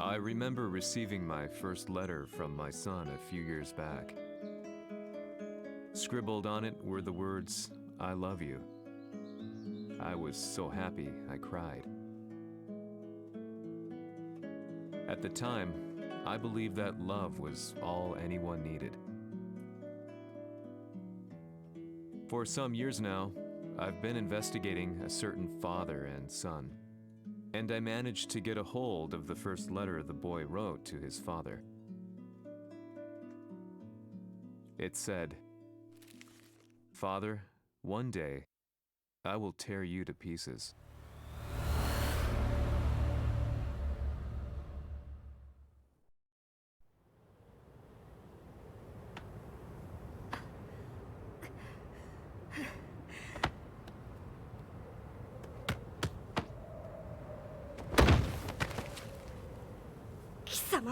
I remember receiving my first letter from my son a few years back. Scribbled on it were the words, "I love you." I was so happy I cried. At the time, I believed that love was all anyone needed. For some years now, I've been investigating a certain father and son, and I managed to get a hold of the first letter the boy wrote to his father. It said, "Father, one day, I will tear you to pieces." "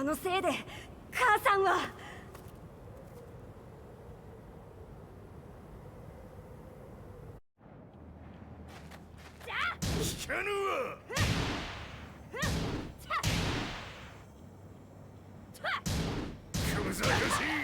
のせいで母さんは聞かぬわ。小賢しい。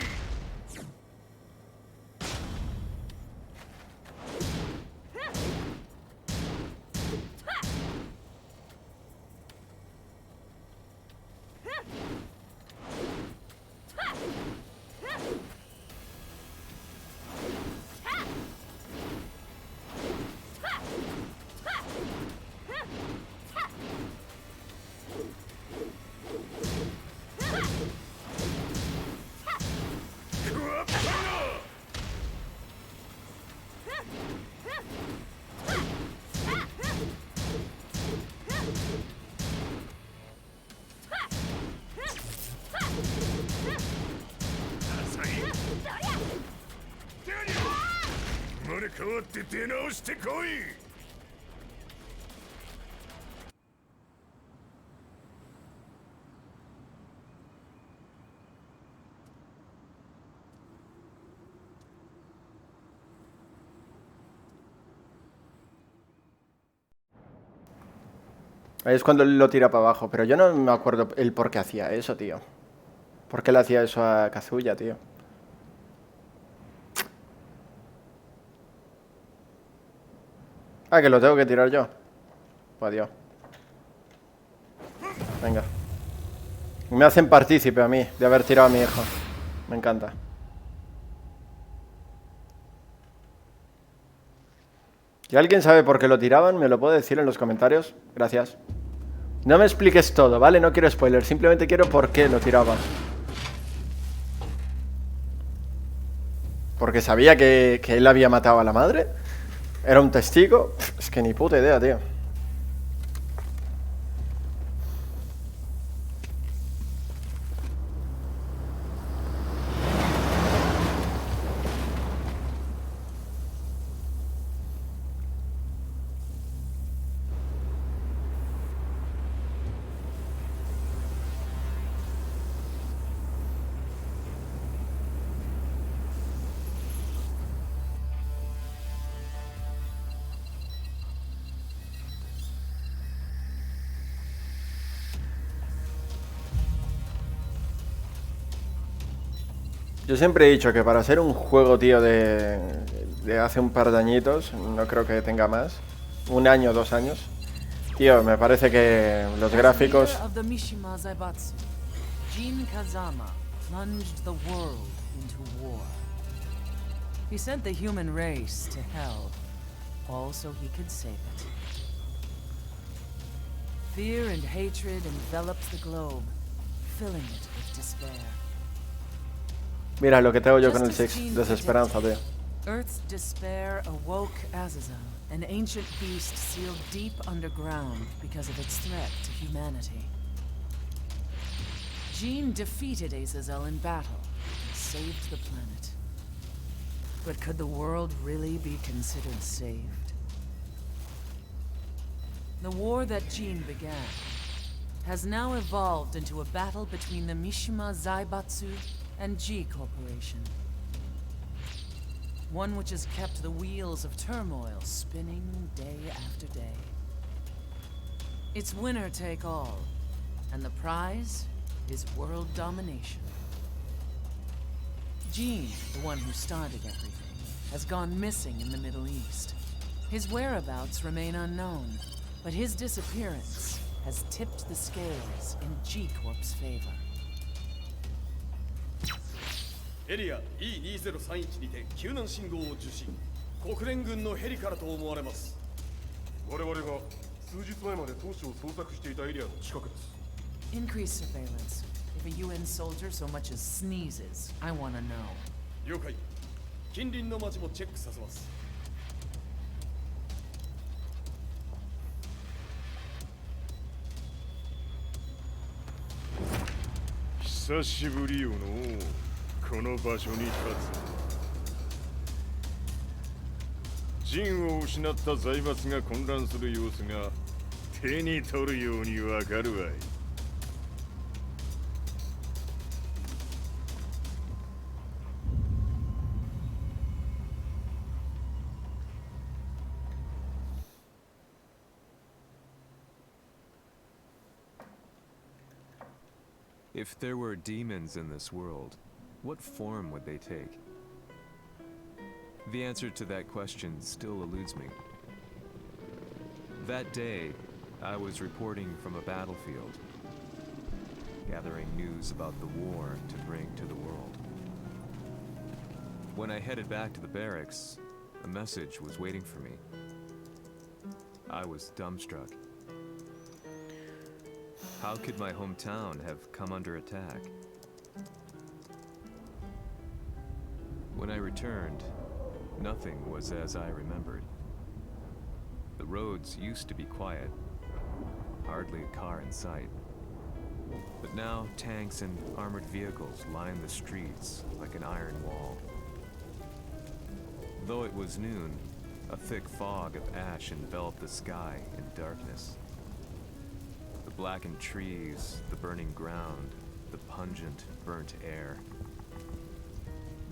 生まれ変わって出直してこい。Ahí es cuando lo tira para abajo, pero yo no me acuerdo el por qué hacía eso, tío. ¿Por qué le hacía eso a Kazuya, tío? Ah, que lo tengo que tirar yo. Pues adiós. Venga. Me hacen partícipe a mí de haber tirado a mi hijo. Me encanta. Si alguien sabe por qué lo tiraban, me lo puede decir en los comentarios. Gracias. No me expliques todo, ¿vale? No quiero spoiler. Simplemente quiero por qué lo tiraban. Porque sabía que él había matado a la madre. Era un testigo. Es que ni puta idea, tío. Yo siempre he dicho que para ser un juego, tío, de hace un par de añitos, no creo que tenga más, 1 año, 2 años, tío, me parece que los gráficos... He sent the human race to hell, all so he could save it. Fear and hatred enveloped the globe, filling it with despair. Mira lo que tengo yo con el Six, desesperanza, tío. Earth's despair awoke Azazel, an ancient beast sealed deep underground because of its threat to humanity. Jean defeated Azazel in battle and saved the planet. But could the world really be considered saved? The war that Jean began has now evolved into a battle between the MISHIMA Zaibatsu and G Corporation. One which has kept the wheels of turmoil spinning day after day. It's winner take all, And the prize is world domination. Gene, the one who started everything, has gone missing in the Middle East. His whereabouts remain unknown, but his disappearance has tipped the scales in G-Corp's favor. エリア E2031 にて救難信号を受信。国連軍のヘリからと思われます。我々が数日前まで当初を捜索していたエリアの近くです。Increase surveillance. If a UN soldier so much as sneezes, I want to know. 了解。近隣の町もチェックさせます。久しぶりよのこの場所に立つ。陣を失った財閥が混乱する様子が手に取るようにわかるわい。If there were demons in this world, what form would they take? The answer to that question still eludes me. That day, I was reporting from a battlefield, gathering news about the war to bring to the world. When I headed back to the barracks, a message was waiting for me. I was dumbstruck. How could my hometown have come under attack? When I returned, nothing was as I remembered. The roads used to be quiet, hardly a car in sight. But now tanks and armored vehicles line the streets like an iron wall. Though it was noon, a thick fog of ash enveloped the sky in darkness. The blackened trees, the burning ground, the pungent, burnt air.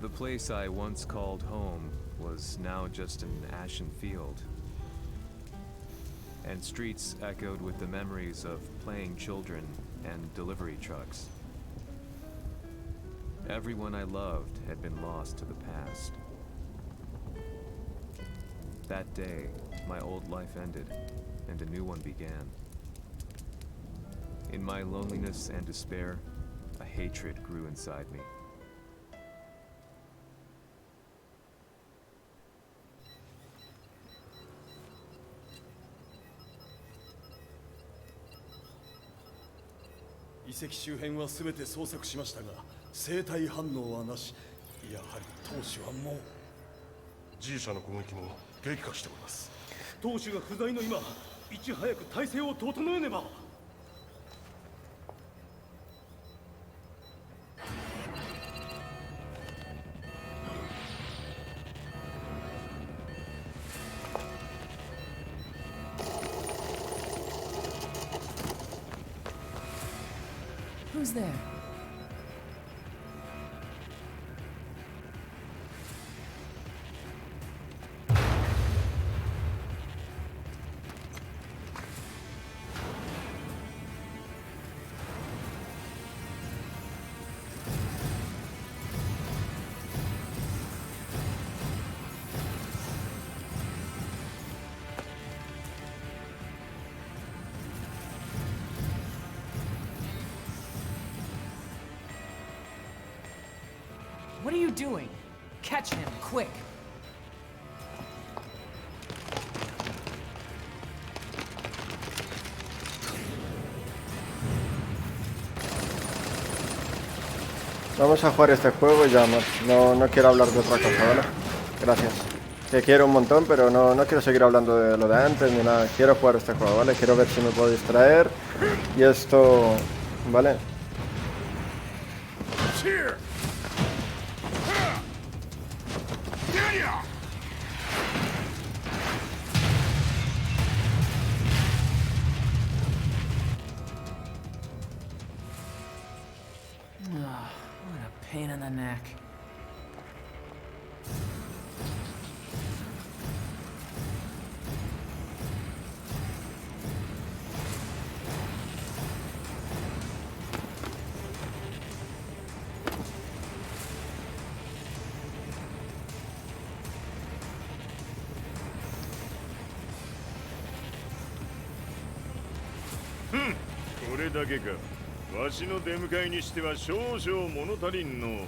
The place I once called home was now just an ashen field. And streets echoed with the memories of playing children and delivery trucks. Everyone I loved had been lost to the past. That day, my old life ended, and a new one began. In my loneliness and despair, a hatred grew inside me. "遺跡周辺は全て捜索しましたが、生体反応はなし。やはり当主はもう。G 社の攻撃も激化しております。当主が不在の今、いち早く体制を整えねば。Who's there? What are you doing? Catch him, quick! Vamos a jugar este juego y ya, no quiero hablar de otra cosa, ¿vale? Gracias. Te quiero un montón, pero no quiero seguir hablando de lo de antes ni nada. Quiero jugar este juego, ¿vale? Quiero ver si me puedo distraer. Y esto... ¿vale? What a pain in the neck. これだけか。わしの出迎えにしては少々物足りんの。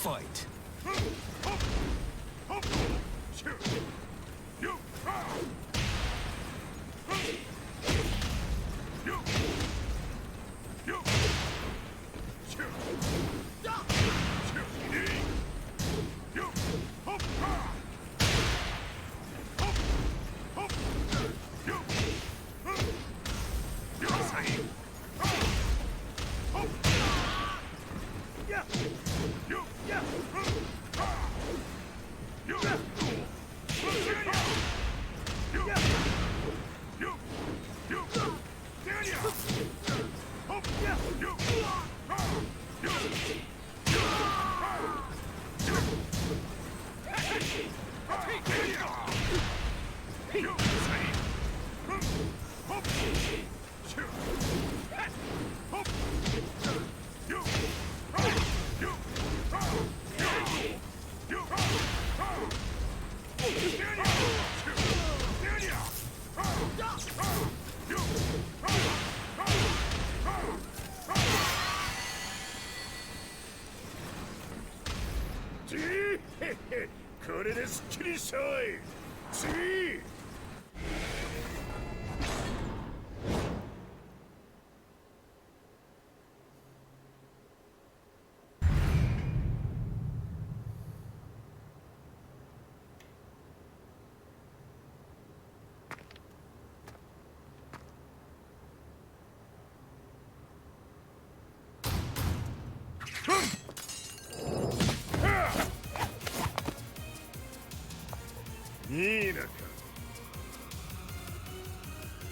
Fight.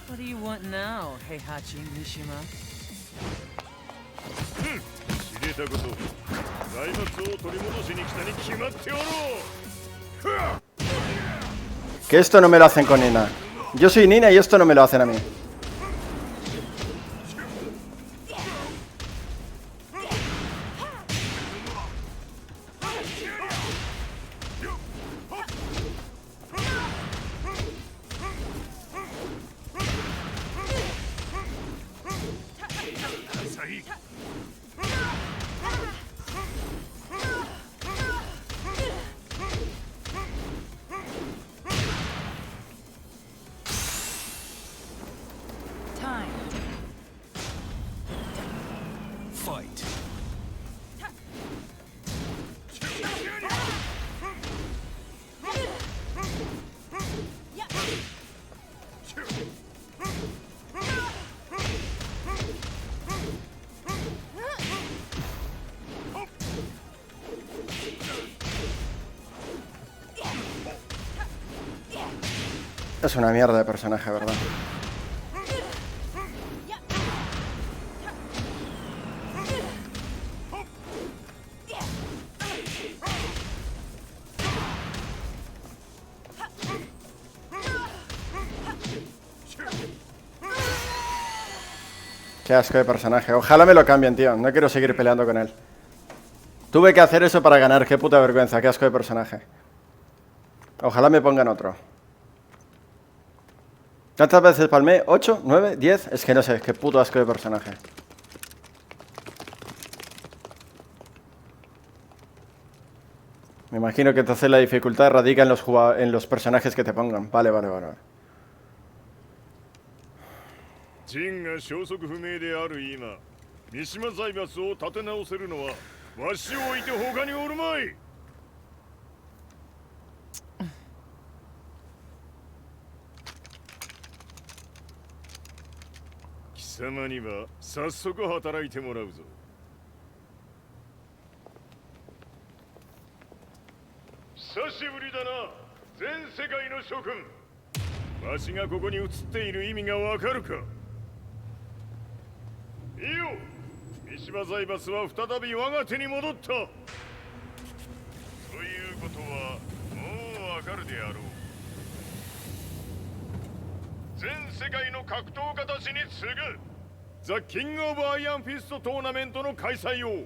What do you want now, Heihachi Mishima? 知れたこと。財閥を取り戻しに来たに決まっておろう。Que esto no me lo hacen con Nina. Yo soy Nina y esto no me lo hacen a mí. Fight. Es una mierda de personaje, ¿verdad? Qué asco de personaje. Ojalá me lo cambien, tío. No quiero seguir peleando con él. Tuve que hacer eso para ganar. Qué puta vergüenza. Qué asco de personaje. Ojalá me pongan otro. ¿Cuántas veces palmé? ¿8? ¿9? ¿10? Es que no sé. Qué puto asco de personaje. Me imagino que entonces la dificultad radica en los personajes que te pongan. Vale, vale, vale. 陣が消息不明である今、三島財閥を立て直せるのはわしを置いて他におるまい。貴様には早速働いてもらうぞ。久しぶりだな、全世界の諸君。わしがここに映っている意味がわかるか。いいよ、三島財閥は再び我が手に戻った。ということはもうわかるであろう。世界の格闘家たちに次ぐザ・キング・オブ・アイアンフィストトーナメントの開催を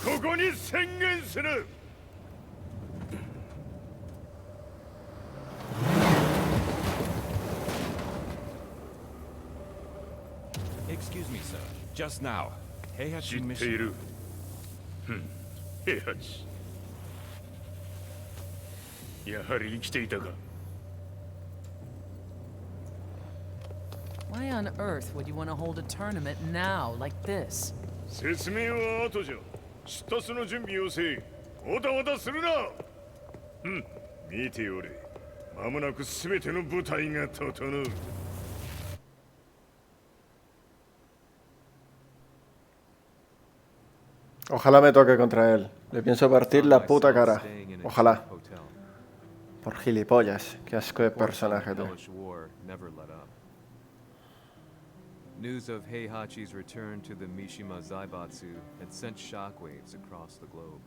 ここに宣言する。Excuse me, sir. Just now, Heihachi 知ってい Mishima. る。平八。やはり生きていたか。Why on earth would you want to hold a tournament now, like this? 説明は後じゃ。出立の準備をせい。おたわたするな。見ておれ。間もなく全ての部隊が整う。Ojalá me toque contra él. Le pienso partir la puta cara. Ojalá. Por gilipollas. Qué asco de personaje, tío. News of Heihachi's return to the Mishima Zaibatsu had sent shockwaves across the globe,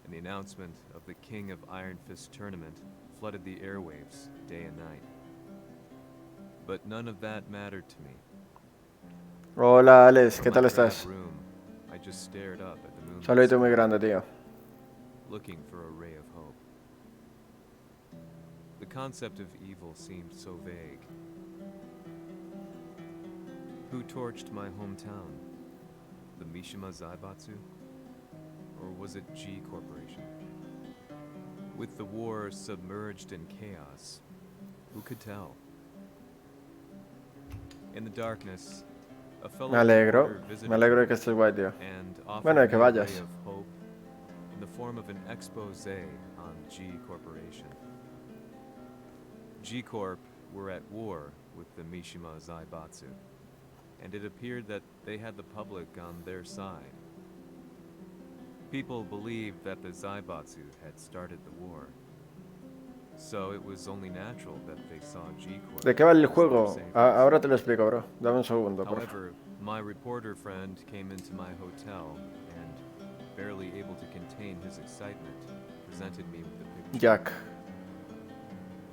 and the announcement of the King of Iron Fist tournament flooded the airwaves day and night. But none of that mattered to me. Hola, Alex. ¿Qué In tal my estás? room, I just stared up at the moon, Saludito muy grande, tío. looking for a ray of hope. The concept of evil seemed so vague. Who torched my hometown? The Mishima Zaibatsu? Or was it G Corporation? With the war submerged in chaos, who could tell? In the darkness, a fellow Me alegro. reporter visited Me alegro de que estés guay, tío. and offered Bueno, de que me a ray vayas. of hope in the form of an expose on G Corporation. G Corp were at war with the Mishima Zaibatsu, and it appeared that they had the public on their side. People believed that the Zaibatsu had started the war, so it was only natural that they saw G Corp. ¿De qué va el as their juego? saviors. Ahora te lo explico, bro. Dame un segundo, por favor. However, my reporter friend came into my hotel and, barely able to contain his excitement, presented me with the picture. Jack.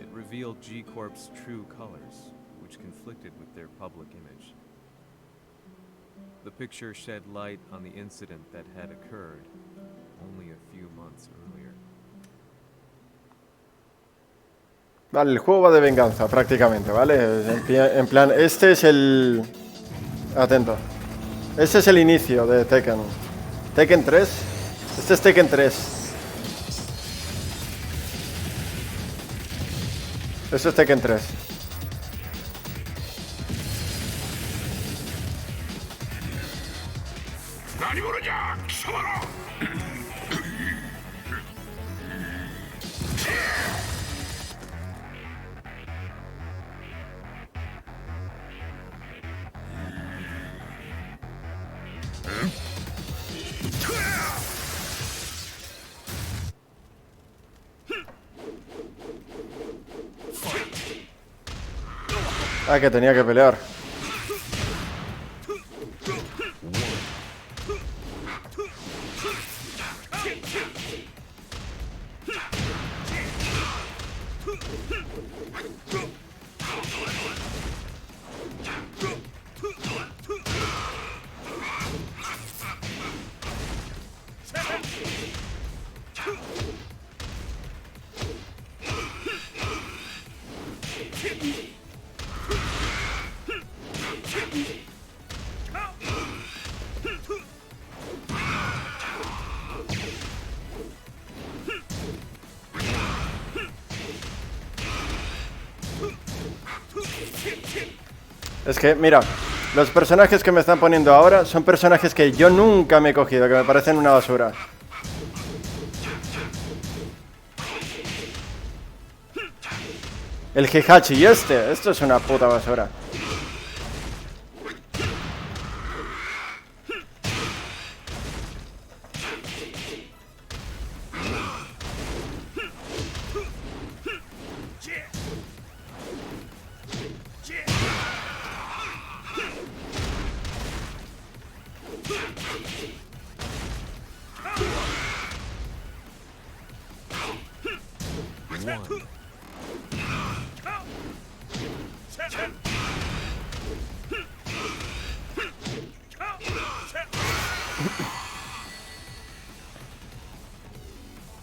It revealed G Corp's true colors, which conflicted with their public image. The picture shed light on the incident that had occurred only a few months earlier. Vale, el juego va de venganza, prácticamente, ¿vale? En plan, este es el... Atento. Este es el inicio de Tekken. Tekken 3. Este es Tekken 3. Esto es Tekken 3. Ah, que tenía que pelear. Es que, mira, los personajes que me están poniendo ahora son personajes que yo nunca me he cogido, que me parecen una basura. El Heihachi y esto es una puta basura.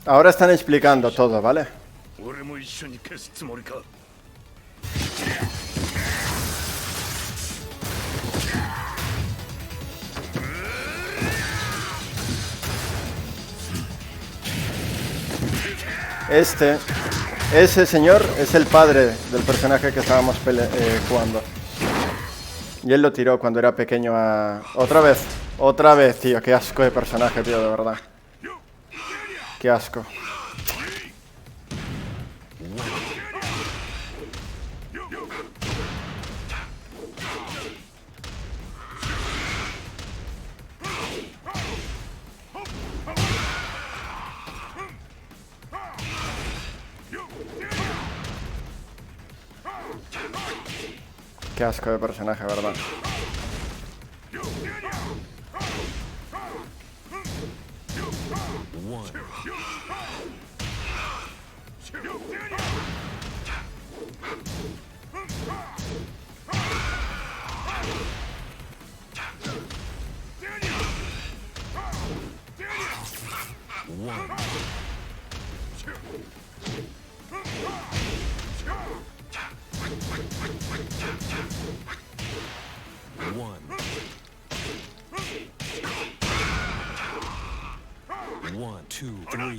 Ahora están explicando todo, ¿vale? 俺も一緒に消すつもりか。 Ese señor es el padre del personaje que estábamos jugando. Y él lo tiró cuando era pequeño a... Otra vez, tío, qué asco de personaje, tío, de verdad. Qué asco. Qué asco de personaje, ¿verdad? One, two, three.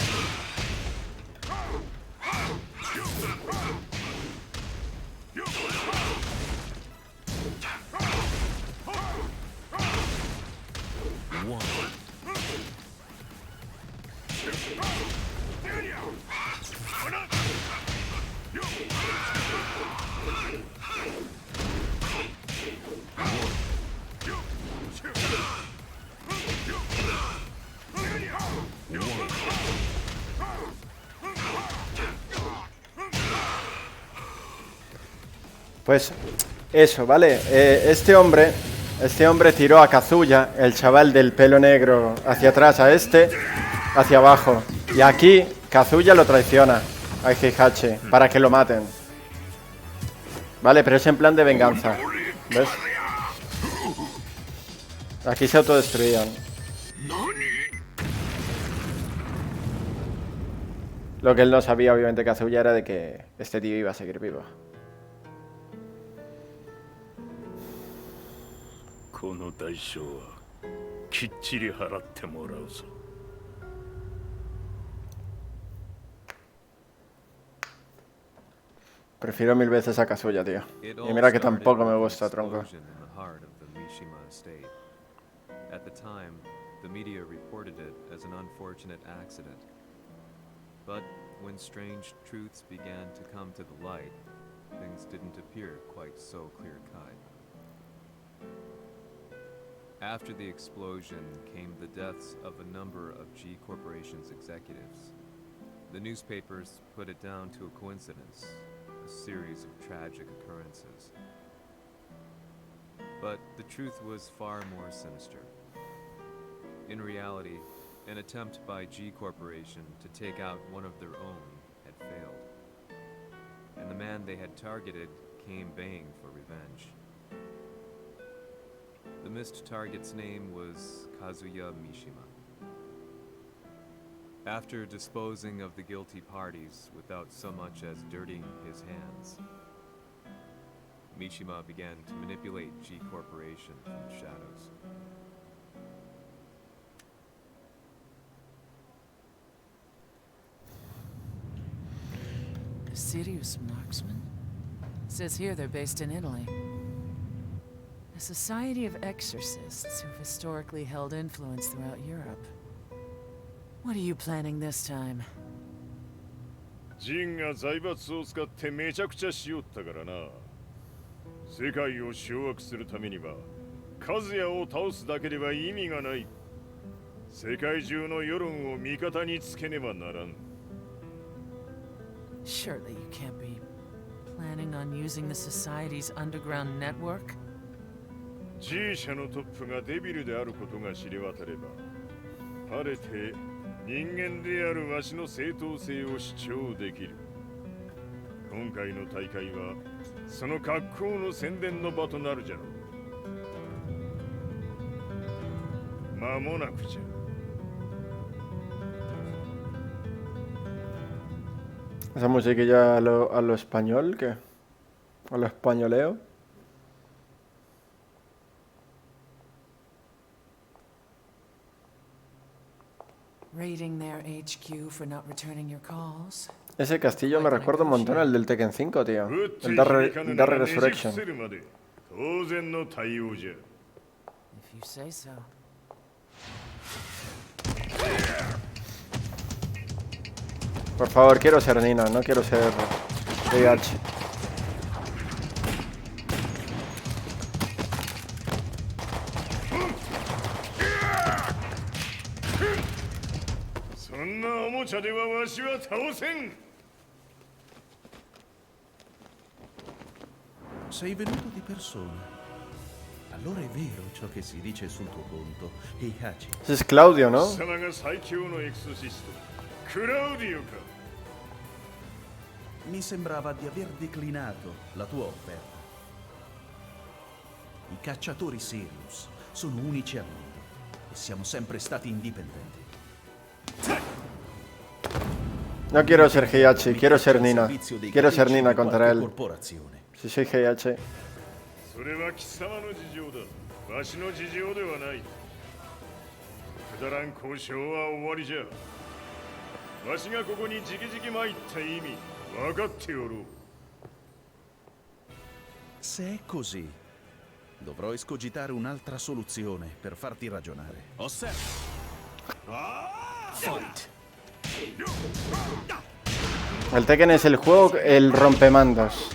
Pues eso, ¿vale? Este hombre tiró a KAZUYA, el chaval del pelo negro, hacia atrás, a hacia abajo. Y aquí KAZUYA lo traiciona a XxAZHELxX para que lo maten. Vale, pero es en plan de venganza. ¿Ves? Aquí se autodestruían. Lo que él no sabía, obviamente, KAZUYA, era de que este tío iba a seguir vivo. この代償はきっちり払ってもらうぞ。 Prefiero mil veces a KAZUYA, tío. Y mira que tampoco me gusta, tronco. At the time, the media reported it as an unfortunate accident. But when strange truths began to come to the light, things didn't appear quite so clear-cut. After the explosion came the deaths of a number of G Corporation's executives. The newspapers put it down to a coincidence, a series of tragic occurrences. But the truth was far more sinister. In reality, an attempt by G Corporation to take out one of their own had failed. And the man they had targeted came baying for revenge. The missed target's name was KAZUYA MISHIMA. After disposing of the guilty parties without so much as dirtying his hands, MISHIMA began to manipulate G Corporation from the shadows. A serious marksman? Says here they're based in Italy. A society of exorcists who've historically held influence throughout Europe. What are you planning this time? ジンが財閥を使ってめちゃくちゃしよったからな。世界を掌握するためには、カズヤを倒すだけでは意味がない。世界中の世論を味方につけねばならん。Surely you can't be planning on using the society's underground network? G 社のトップがデビルであることが知れ渡れば、晴れて人間であるわしの正当性を主張できる。今回の大会はその格好の宣伝の場となるじゃろう。間もなくじゃ。Esa musiquilla a lo español, ¿qué? A lo españoleo. Raiding their HQ for not returning your calls. Ese castillo me recuerda un montón al del Tekken 5, tío. El Dark Resurrection. If you say so. Por favor, quiero ser Nina, no quiero ser DH. Sei venuto di persona. Allora è vero ciò che si dice sul tuo conto. Heihachi. Ese es Claudio, ¿no? Mi sembrava di aver declinato la tua offerta. I cacciatori Sirius sono unici al mondo e siamo sempre stati indipendenti. No quiero ser Heihachi, quiero ser Nina. Quiero ser Nina contra él. Si soy Heihachi. それは貴様の事情だ。わしの事情ではない。くだらん交渉は終わりじゃ。わしがここにじきじき参った意味、分かっておろう。Se è così, dovrò escogitare un'altra soluzione per farti ragionare. Fight. El Tekken es el juego, el rompemandos.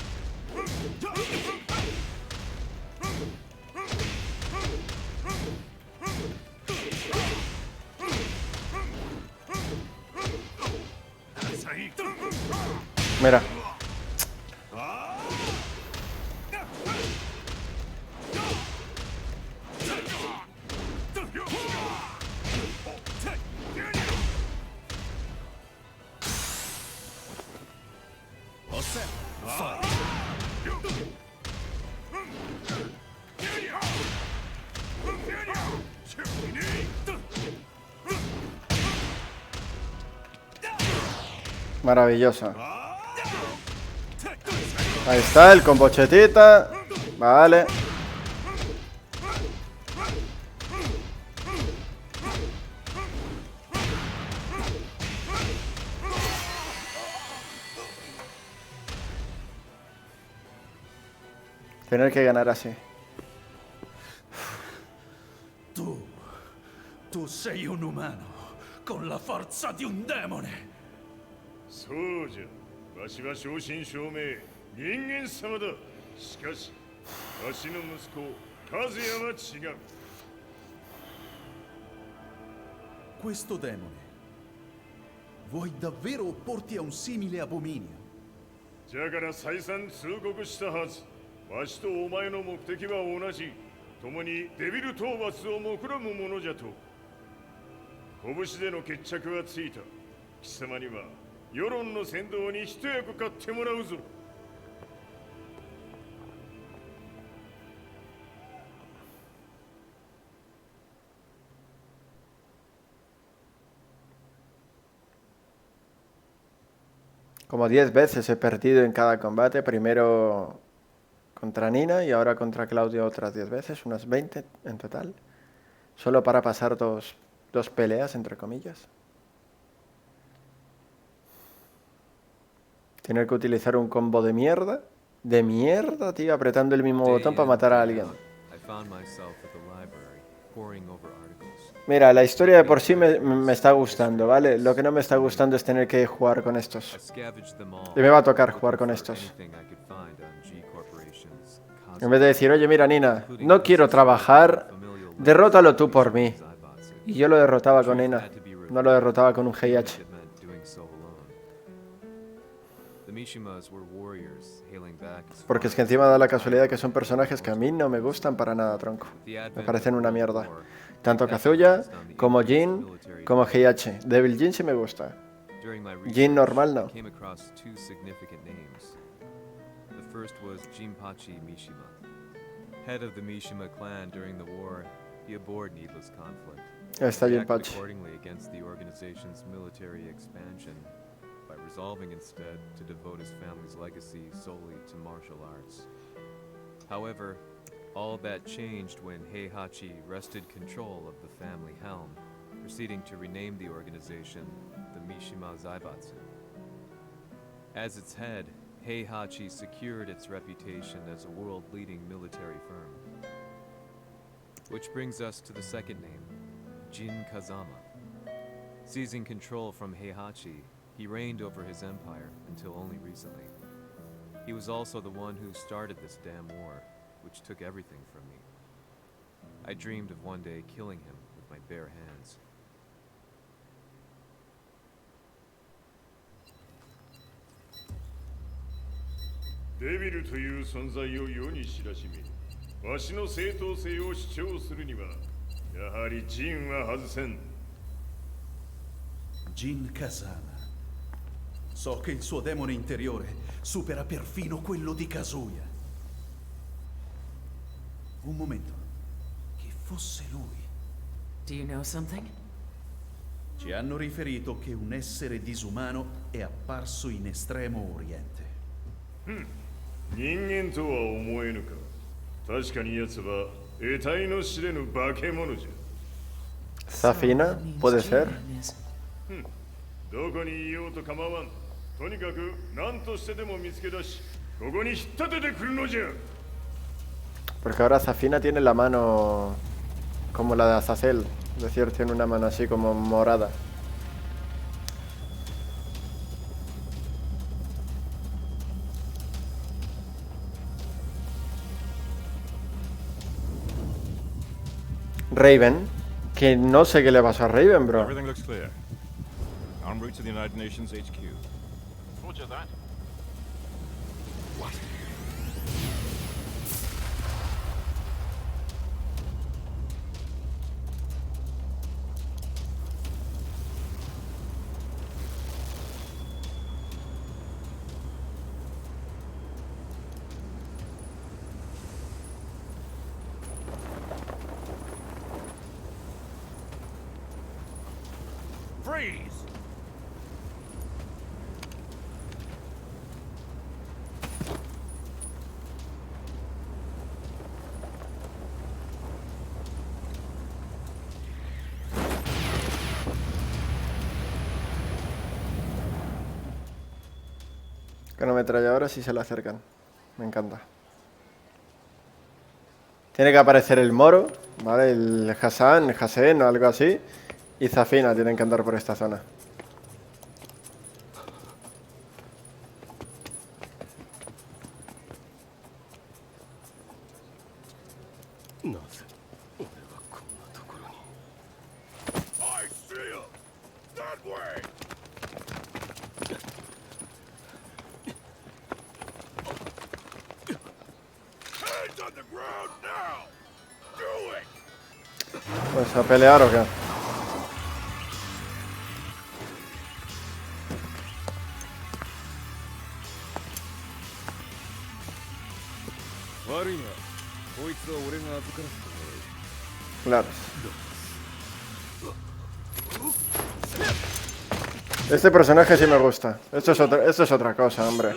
Mira. Maravilloso. Ahí está el combo chetita. Vale. Tener que ganar así. Tu sei un umano con la forza di un demone. そうじゃ。わしは正真正銘人間様だ。しかし、わしの息子和也は違う。Questo demone. Vuoi davvero opporti a un simile abominio? じゃから再三通告したはず。わしとお前の目的は同じ。共にデビル討伐を目論むものじゃと。拳での決着はついた。貴様には世論の先導に一役買ってもらうぞ。Como 10 veces he perdido en cada combate. Primero contra Nina y ahora contra Claudio otras 10 veces. Unas 20 en total. Solo para pasar dos peleas, entre comillas. Tener que utilizar un combo de mierda. De mierda, tío. Apretando el mismo botón para matar a alguien. Mira, la historia de por sí me está gustando, ¿vale? Lo que no me está gustando es tener que jugar con estos. Y me va a tocar jugar con estos. En vez de decir, oye, mira, Nina, no quiero trabajar, derrótalo tú por mí. Y yo lo derrotaba con Nina, no lo derrotaba con un Heihachi. Porque es que encima da la casualidad que son personajes que a mí no me gustan para nada, tronco. Me parecen una mierda. Tanto Kazuya, como Jin, como Heihachi. Devil Jin sí me gusta. Jin normal no. First was Jinpachi Mishima. Head of the Mishima clan during the war, he abhorred needless conflict. Ahí está He acted Jinpachi. accordingly against the organization's military expansion by resolving instead to devote his family's legacy solely to martial arts. However, all that changed when Heihachi wrested control of the family helm, proceeding to rename the organization the MISHIMA Zaibatsu. As its head, Heihachi secured its reputation as a world-leading military firm. Which brings us to the second name, Jin Kazama. Seizing control from Heihachi, he reigned over his empire until only recently. He was also the one who started this damn war, which took everything from me. I dreamed of one day killing him with my bare hands. Devil という存在を世に知らしめ、わしの正当性を主張するには、やはりジンは外せん。Jin Kazama. So che il suo demone interiore supera perfino quello di Kazuya. Un momento. Che fosse lui. Do you know something? Ci hanno riferito che un essere disumano è apparso in Estremo Oriente. 人間とは思えぬか。確かに奴は得体の知れぬ化け物じゃ。Zafina, puede ser. どこにいようと構わん。とにかく何としてでも見つけ出し、ここに引っ立ててくるのじゃ。Porque ahora Zafina tiene la mano como la de Azazel. Es decir, tiene una mano así como morada. Raven, que no sé qué le pasó a Raven, bro. Everything looks clear. En route to the United Nations HQ. Roger that. What? Freeze! Con ametralladoras sí se le acercan. Me encanta. Tiene que aparecer el Moro, ¿vale? El Hassan, el Hassen o algo así. Y Zafina tienen que andar por esta zona. I see him! That way! Hands on the ground now! Do it! Pues a pelear o qué. Claro. Este personaje sí me gusta. Esto es otra cosa, hombre.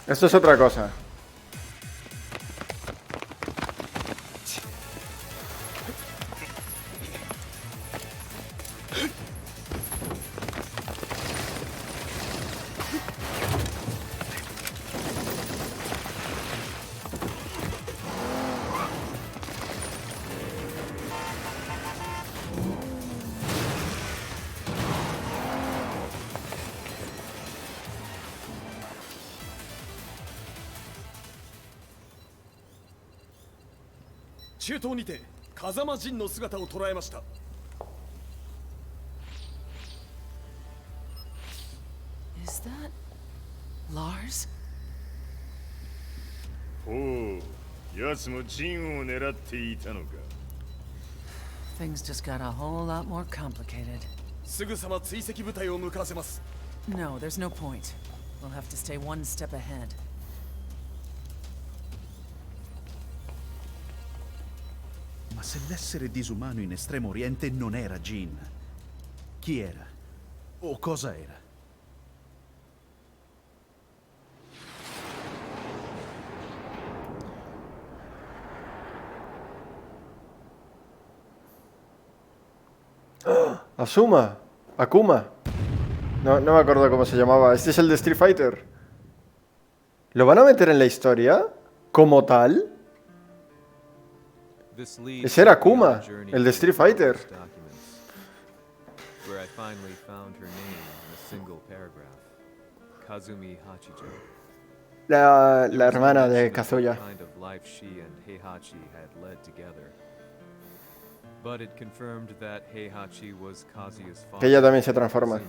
Esto es otra cosa.中東にて風間陣の姿を捉えました。Is that Lars? ほう、奴も陣を狙っていたのか。Things just got a whole lot more complicated. すぐさま追跡部隊を向かわせます。No, there's no point. We'll have to stay one step ahead. Ma se l'essere disumano in Estremo Oriente non era Jin, chi era? O cosa era? Akuma. No me acuerdo cómo se llamaba. Este es el de Street Fighter. ¿Lo van a meter en la historia? ¿Como tal? Ese era Akuma, el de Street Fighter. La hermana de Kazuya. Que ella también se transforma.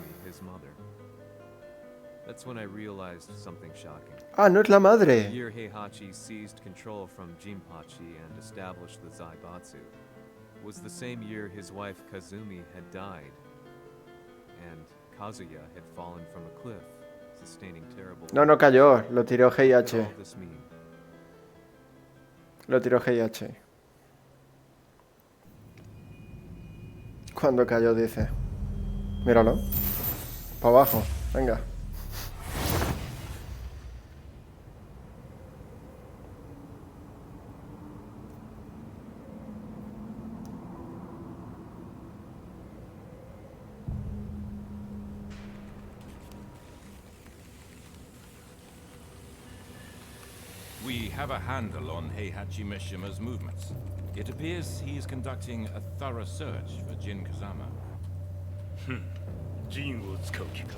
Ah, no es la madre. The year Heihachi seized control from Jinpachi and established the Zaibatsu was the same year his wife Kazumi had died, and Kazuya had fallen from a cliff, sustaining terrible. No cayó, lo tiró Heihachi. What does this mean? Lo tiró Heihachi. Cuando cayó, dice. Míralo. Para abajo, venga. We have a handle on Heihachi Mishima's movements. It appears he is conducting a thorough search for Jin Kazama. 陣を使う気か。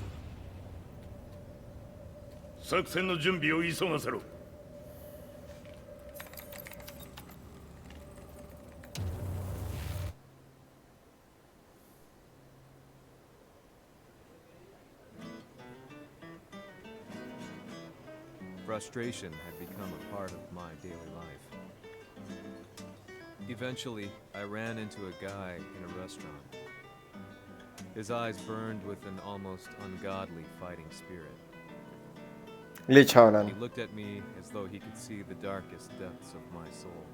作戦の準備を急がせろ。Frustration had become a part of my daily life. Eventually, I ran into a guy in a restaurant. His eyes burned with an almost ungodly fighting spirit. He looked at me as though he could see the darkest depths of my soul.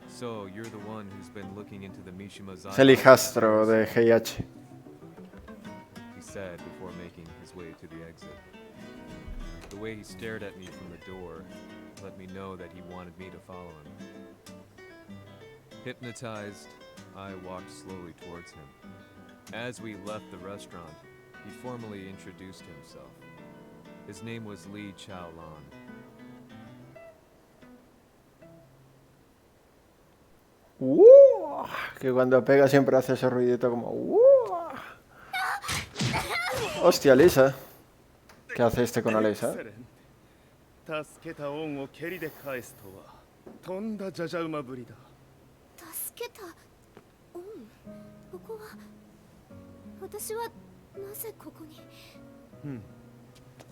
So, you're the one who's been looking into the MISHIMA's eyes. Es el hijastro de Heihachi. He said before making his way to the exit. The way he stared at me from the door let me know that he wanted me to follow him. Hypnotized, I walked slowly towards him. As we left the restaurant, he formally introduced himself. His name was Lee Chaolan. Que cuando pega siempre hace ese ruidito como... Hostia, Lisa. ¿Qué hace este con Alisa? 助けた恩を蹴りで返すとはとんだじゃじゃ馬ぶりだ。助けた恩、ここは私はなぜここに。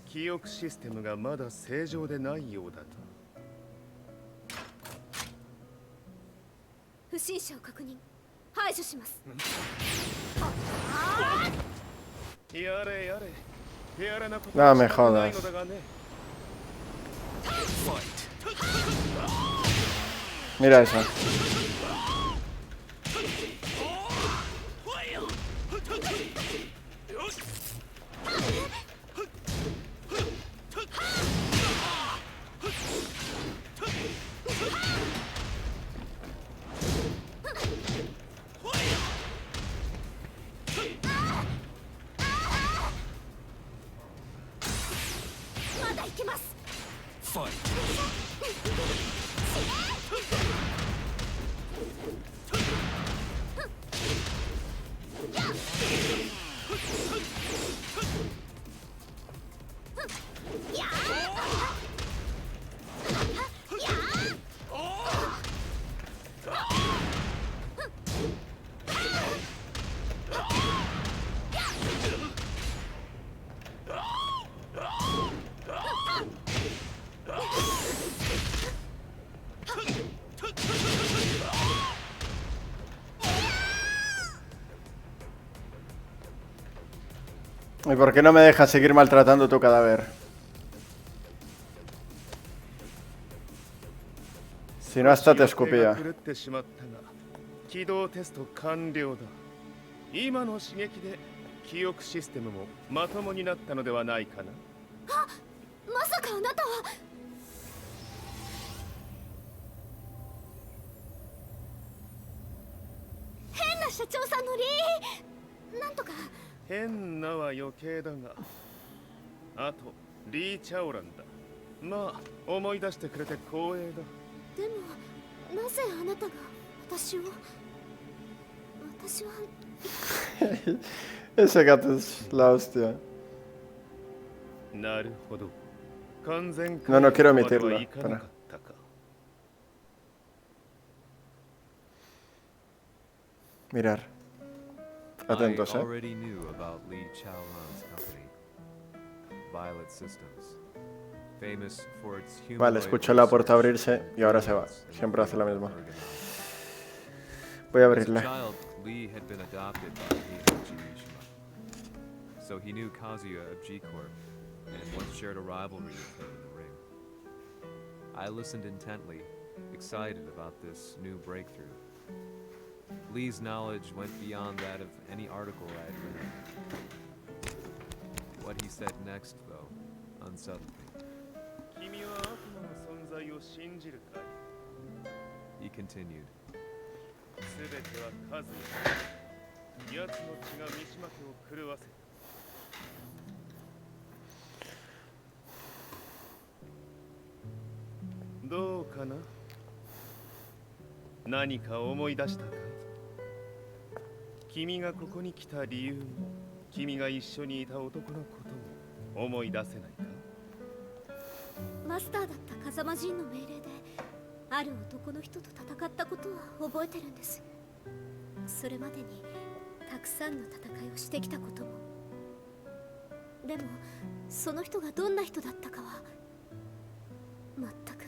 記憶システムがまだ正常でないようだと。不審者を確認、排除します。やれやれ。No me jodas. Mira eso. ¿Y por qué no me dejas seguir maltratando tu cadáver? Si no, hasta te escupía. 今の刺激で記憶システムもまともになったのではないかな。あ、まさかあなたは。変な社長さんのリーなんとか。変なは余計だが、あとリー・チャオランだ。まあ思い出してくれて光栄だ。でもなぜあなたが私を。私は。Ese gato es la hostia. No, no quiero omitirlo. Espera. Mirar. Atentos, I already knew about Lee Chaolan's company, Violet Systems, famous for its Vale, escucho la puerta abrirse y ahora se va. Siempre hace lo mismo. Voy a abrirle. Lee had been adopted by MISHIMA, so he knew KAZUYA of G-Corp, and once shared a rivalry with him in the ring. I listened intently, excited about this new breakthrough. Lee's knowledge went beyond that of any article I had written. What he said next, though, unsettled me. He continued. 全ては数や奴の血が三島家を狂わせどうかな何か思い出したか君がここに来た理由も君が一緒にいた男のことも思い出せないかマスターだった風間陣の命令である男の人と戦ったことは覚えてるんです。それまでにたくさんの戦いをしてきたことも。でもその人がどんな人だったかは全く。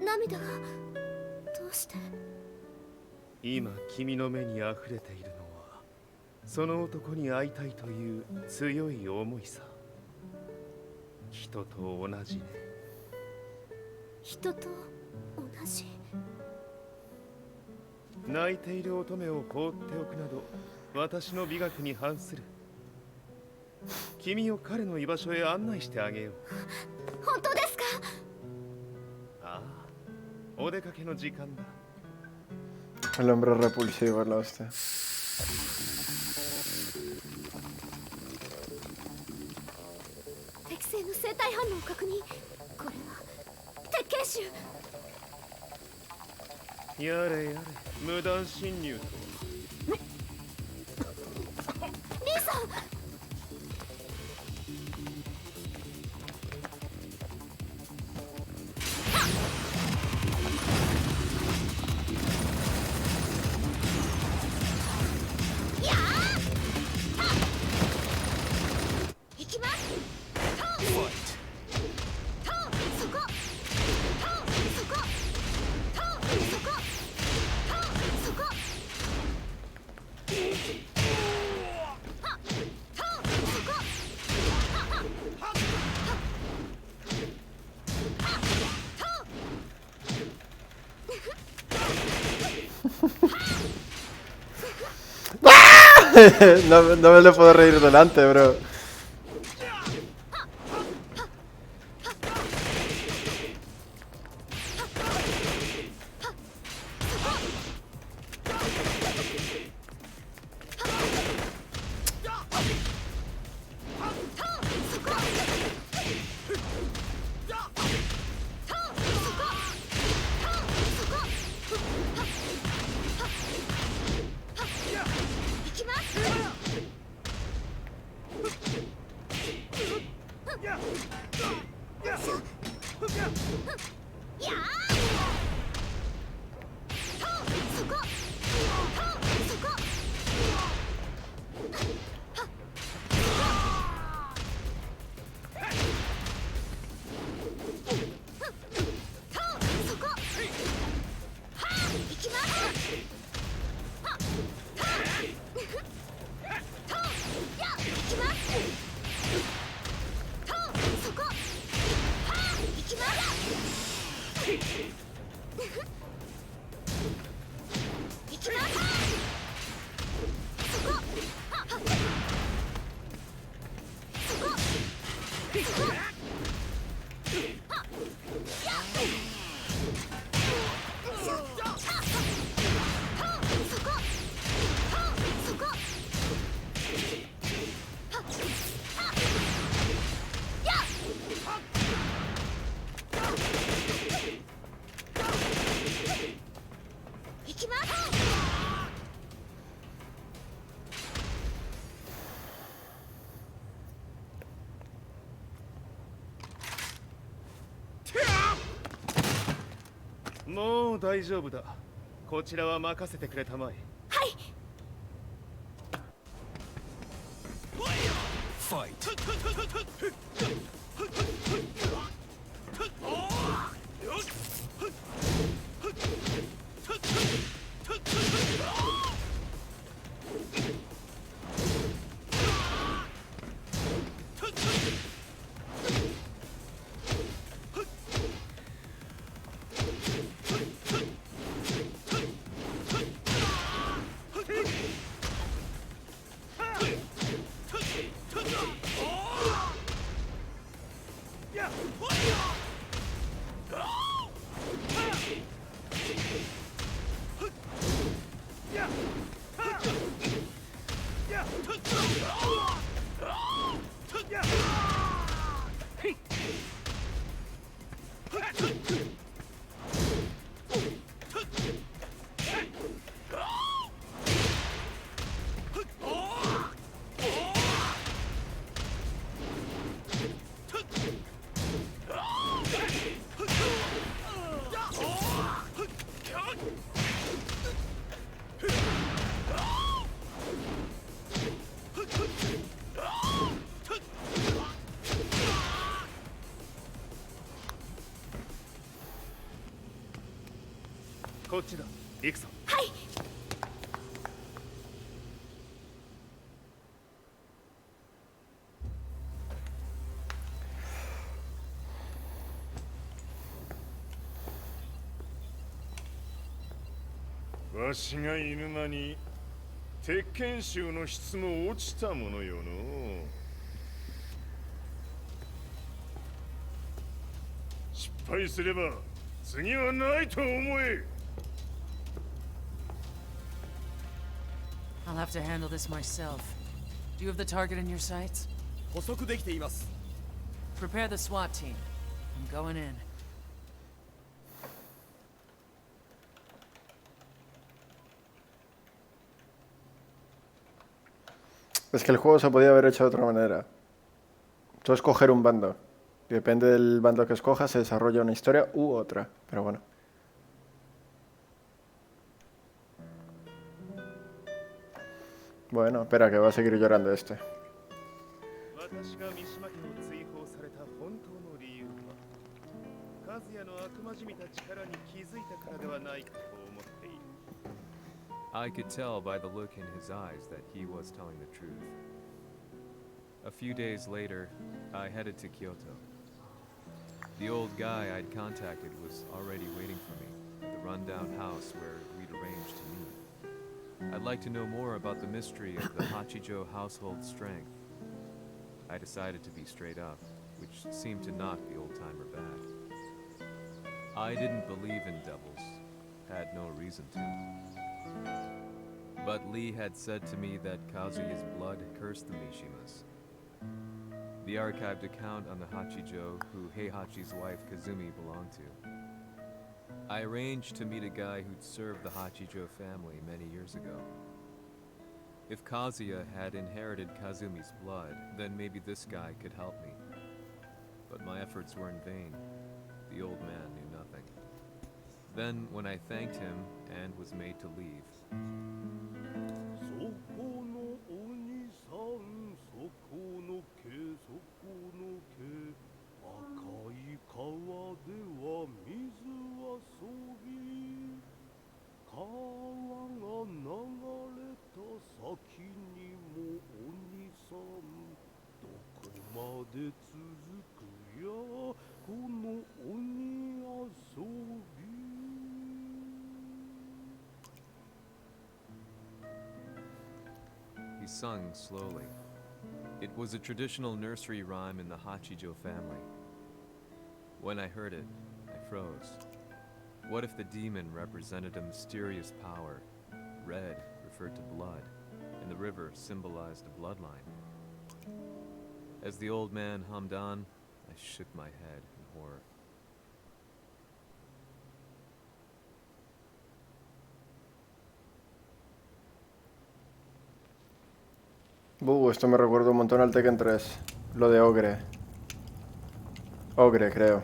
涙がどうして。今君の目に溢れているのはその男に会いたいという強い思いさ。人と同じね。人と同じ。泣いている乙女を放っておくなど私の美学に反する。君を彼の居場所へ案内してあげよう。本当ですか。ああ、お出かけの時間だ。El hombre repulsivo, la hostia. 適正の生体反応を確認。これは鉄拳臭。やれやれ、無断侵入と。リーさん。No me lo puedo reír delante, bro. もう大丈夫だ。こちらは任せてくれたまえ。はい。 Fight.こっちだ。行くぞ。はい。わしが犬間に鉄拳衆の質も落ちたものよの。失敗すれば次はないと思え。 I'll have to handle this myself. Do you have the target in your sights? 捕捉できています。 Prepare the SWAT team. I'm going in. Es que el juego se podía haber hecho de otra manera. Tú escoger un bando. Y depende del bando que escojas, se desarrolla una historia u otra. Pero bueno. Bueno, espera, que va a seguir llorando este. 私が三島家を追放された本当の理由は、和也の悪魔じみた力に気づいたからではないかと思っている。 I could tell by the look in his eyes that he was telling the truth. A few days later, I headed to Kyoto. The old guy I'd contacted was already waiting for me at the rundown house where we'd arranged to meet. I'd like to know more about the mystery of the Hachijo household strength. I decided to be straight up, which seemed to knock the old-timer back. I didn't believe in devils, had no reason to. But Lee had said to me that Kazuya's blood cursed the Mishimas. The archived account on the Hachijo who Heihachi's wife Kazumi belonged to. I arranged to meet a guy who'd served the Hachijo family many years ago. If Kazuya had inherited Kazumi's blood, then maybe this guy could help me. But my efforts were in vain. The old man knew nothing. Then, when I thanked him and was made to leave, he sung slowly. It was a traditional nursery rhyme in the Hachijo family. When I heard it, I froze. What if the demon represented a mysterious power? Red referred to blood, and the river symbolized a bloodline. As the old man hummed on, I shook my head in horror. Esto me recuerda un montón al Tekken 3. Lo de Ogre. Ogre, creo.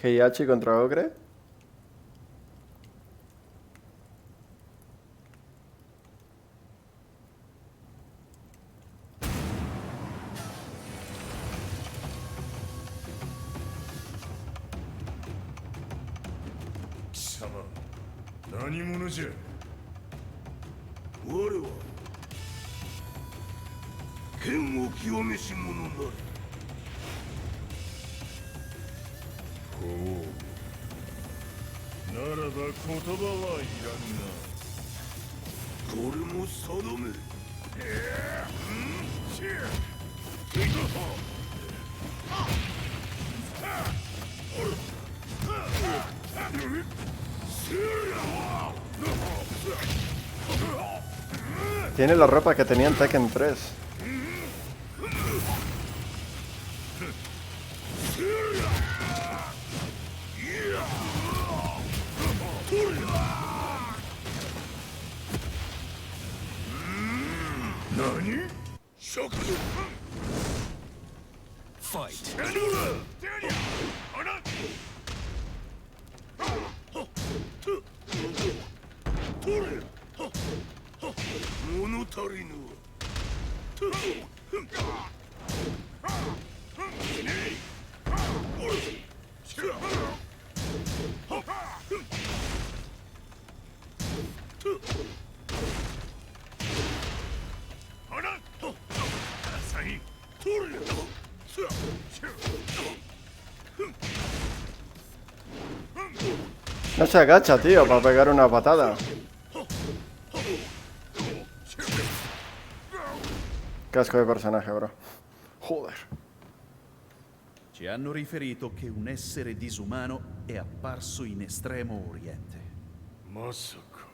Heihachi contra Ogre. Kisama, ¿qué monoじゃ? 我は剣を極めし者なり。ほう。ならば言葉はいらんな。これも定め。Tiene la ropa que tenía en Tekken 3. Fight. 物足りぬ。No se agacha, tío, para pegar una patada. Qué asco de personaje, bro. Joder. Ci hanno riferito che un essere disumano è apparso in Estremo Oriente. まさか。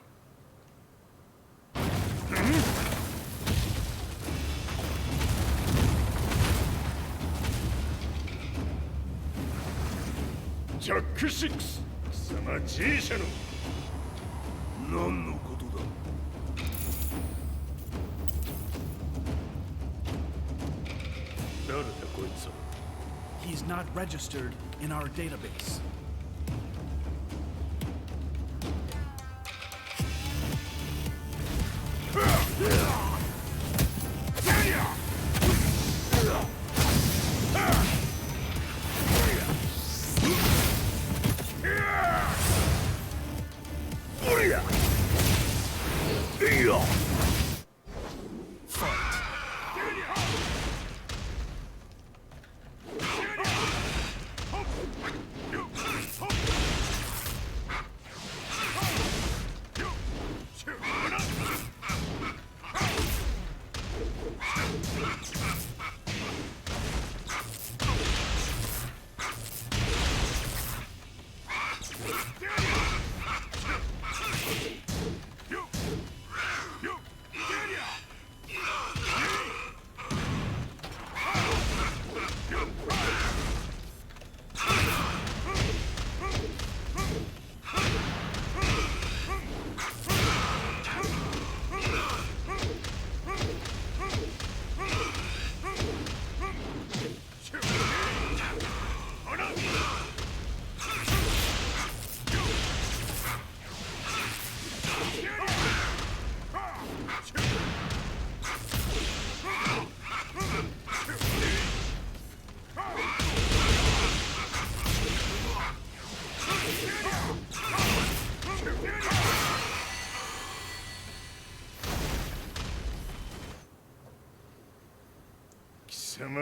ジャック6、貴様 G 社の何のことだ。誰だこいつは。 He's not registered in our database.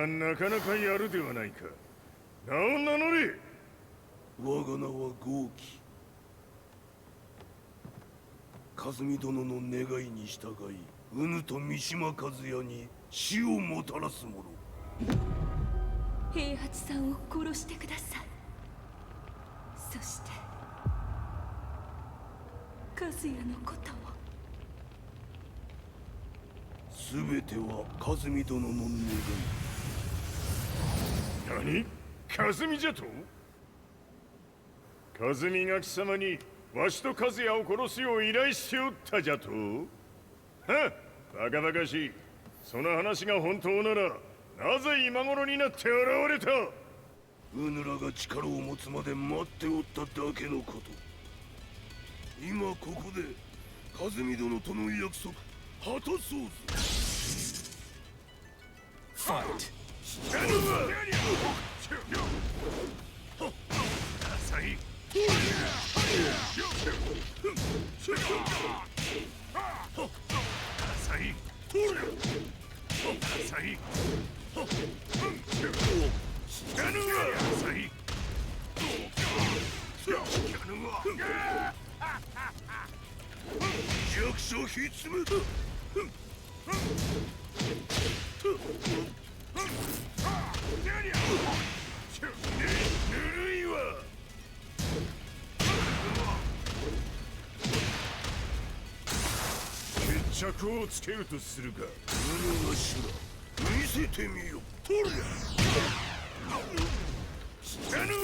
なかなかやるではないか。名を名乗れ。我が名は豪輝。和美殿の願いに従い、うぬと三島和也に死をもたらす者。平八さんを殺してください。そして和也のことも。すべては和美殿の願い。何？和美じゃと？和美が貴様にわしと和也を殺すよう依頼しておったじゃと？はっ、バカバカしい。その話が本当なら、なぜ今頃になって現れた？うぬらが力を持つまで待っておっただけのこと。今ここで和美殿との約束果たそうぞ。Fight! 弱者をひっつめた。ぬるいわ。決着をつけるとするか。うぬがしら見せてみよ。とりゃ死なぬわ。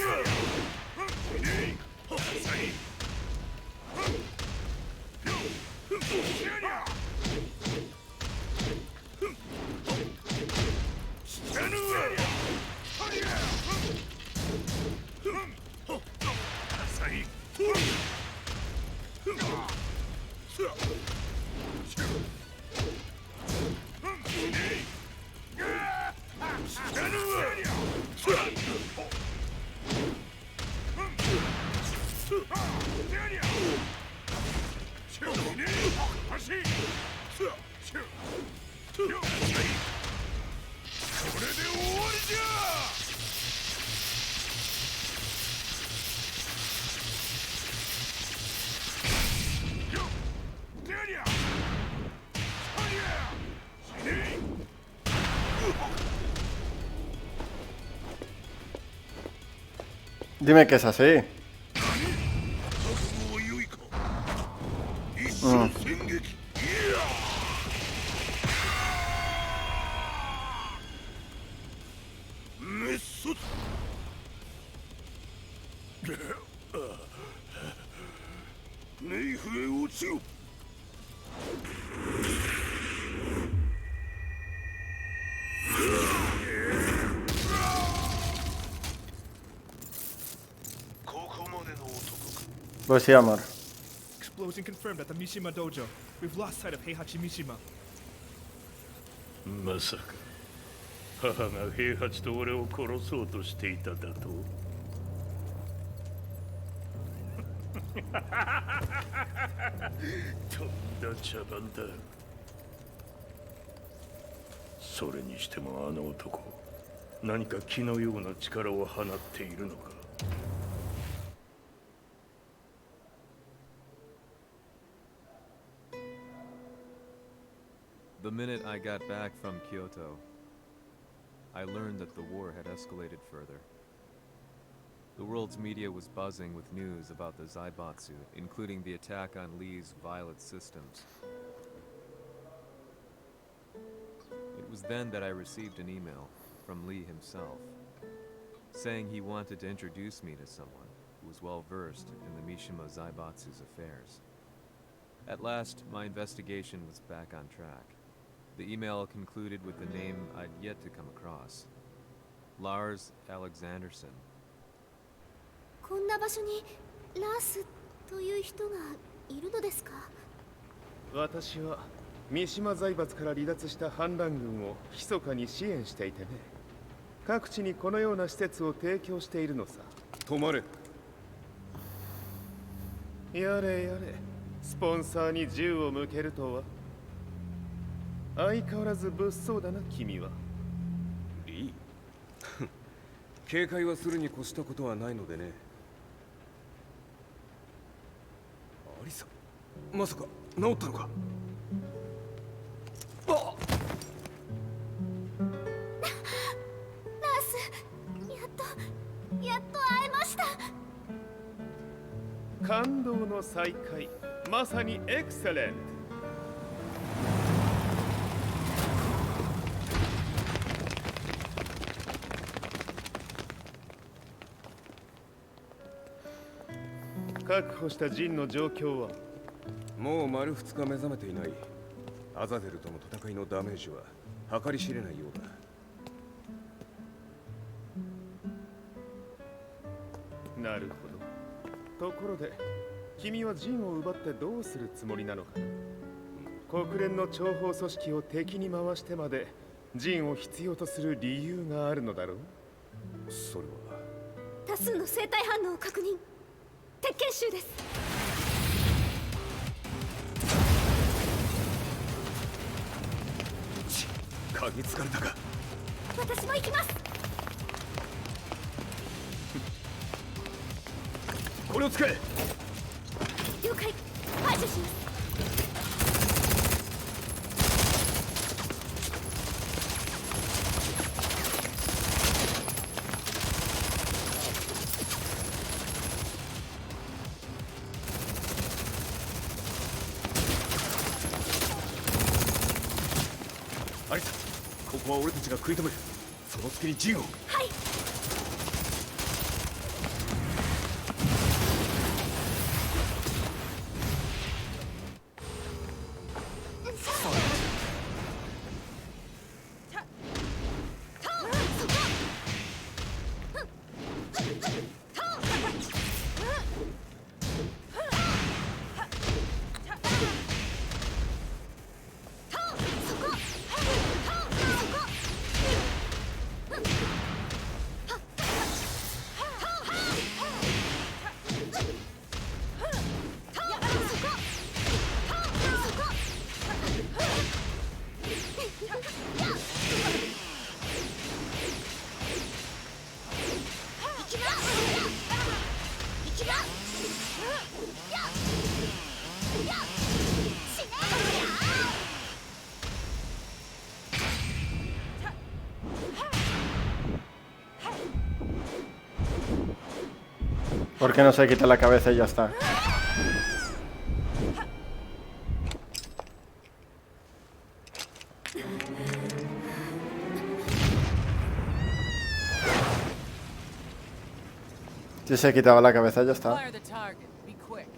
Dime que es así. Pues sí, amor. Explosion confirmed at the Mishima dojo. We've lost sight of Heihachi Mishima. まさか母が平八と俺を殺そうとしていただと。とんだ茶番だ。それにしてもあの男、何か気のような力を放っているのか。The minute I got back from Kyoto, I learned that the war had escalated further. The world's media was buzzing with news about the Zaibatsu, including the attack on Lee's violet systems. It was then that I received an email from Lee himself, saying he wanted to introduce me to someone who was well versed in the Mishima Zaibatsu's affairs. At last, my investigation was back on track. The email concluded with the name I'd yet to come across. Lars Alexanderson. こんな場所にラースという人がいるのですか？私は三島財閥から離脱した反乱軍を密かに支援していてね。各地にこのような施設を提供しているのさ。止まれ。やれやれ、スポンサーに銃を向けるとは。相変わらず物騒だな君は。リー警戒はするに越したことはないのでね。アリサ、まさか治ったのか？あっ、ラース、やっと会えました。感動の再会、まさにエクセレント。確保したジンの状況は？もう丸2日目覚めていない。アザゼルとの戦いのダメージは計り知れないようだ。ところで君はジンを奪ってどうするつもりなのかな。国連の諜報組織を敵に回してまでジンを必要とする理由があるのだろう。それは多数の生体反応を確認。鉄拳集です。嗅ぎつかれたか。私も行きます。これを使え。了解。排除します。アリサ、ここは俺たちが食い止める。その隙にジンを。はい。¿Por qué no se quita la cabeza y ya está? Si se quitaba la cabeza ya está. Fire the target. Be quick.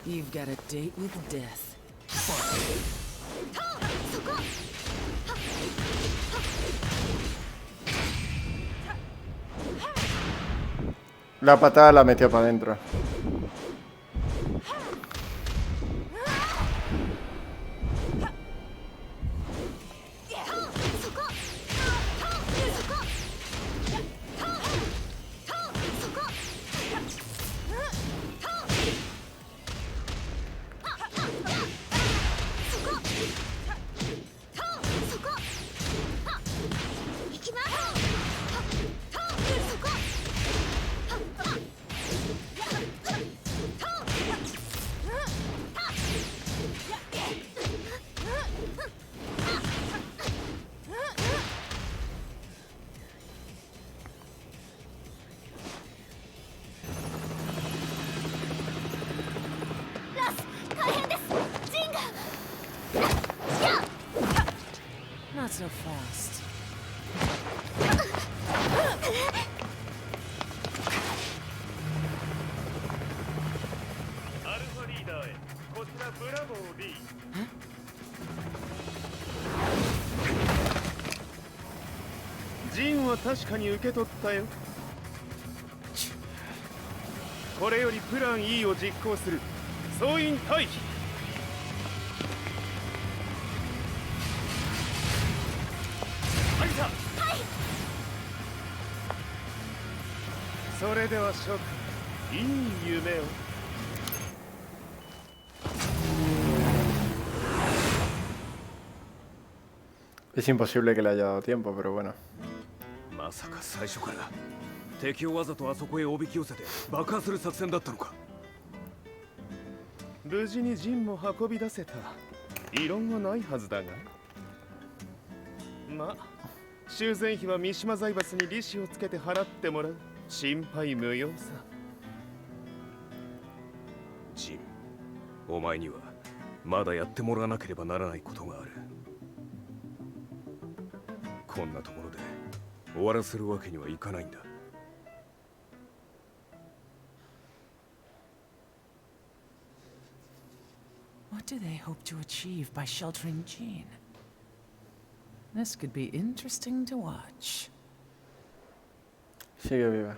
You've got a date with death. La patada la metió para adentro. Not so fast. アルファリーダーへ。こちらブラボー D。ジンは確かに受け取ったよ。これよりプラン E を実行する。総員退避。アリサ。はい。それでは諸君、いい夢を。Es imposible que le haya dado tiempo, pero bueno. まさか最初から敵をわざとあそこへおびき寄せて爆破する作戦だったのか。無事にジンも運び出せた。異論はないはずだが。まあ、修繕費は三島財閥に利子をつけて払ってもらう。心配無用さ。ジン、お前にはまだやってもらわなければならないことがある。こんなところで終わらせるわけにはいかないんだ。What do they hope to achieve by sheltering Jean? This could be interesting to watch. Sigue viva.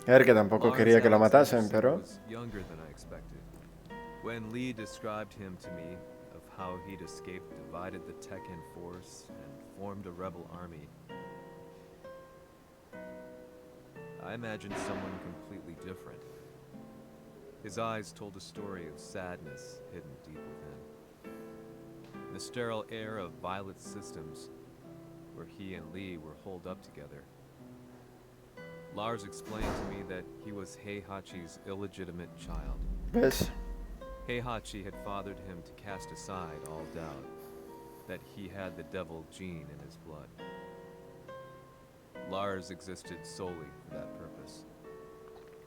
A ver, que tampoco quería que lo matasen, pero... Younger than I expected. When Lee described him to me of how he'd escaped, divided the Tekken force, and formed a rebel army, I imagined someone completely different. His eyes told a story of sadness hidden deep within. In the sterile air of Violet's systems, where he and Lee were holed up together, Lars explained to me that he was Heihachi's illegitimate child. ¿Ves? Heihachi had fathered him to cast aside all doubt that he had the devil gene in his blood. Lars existed solely for that purpose.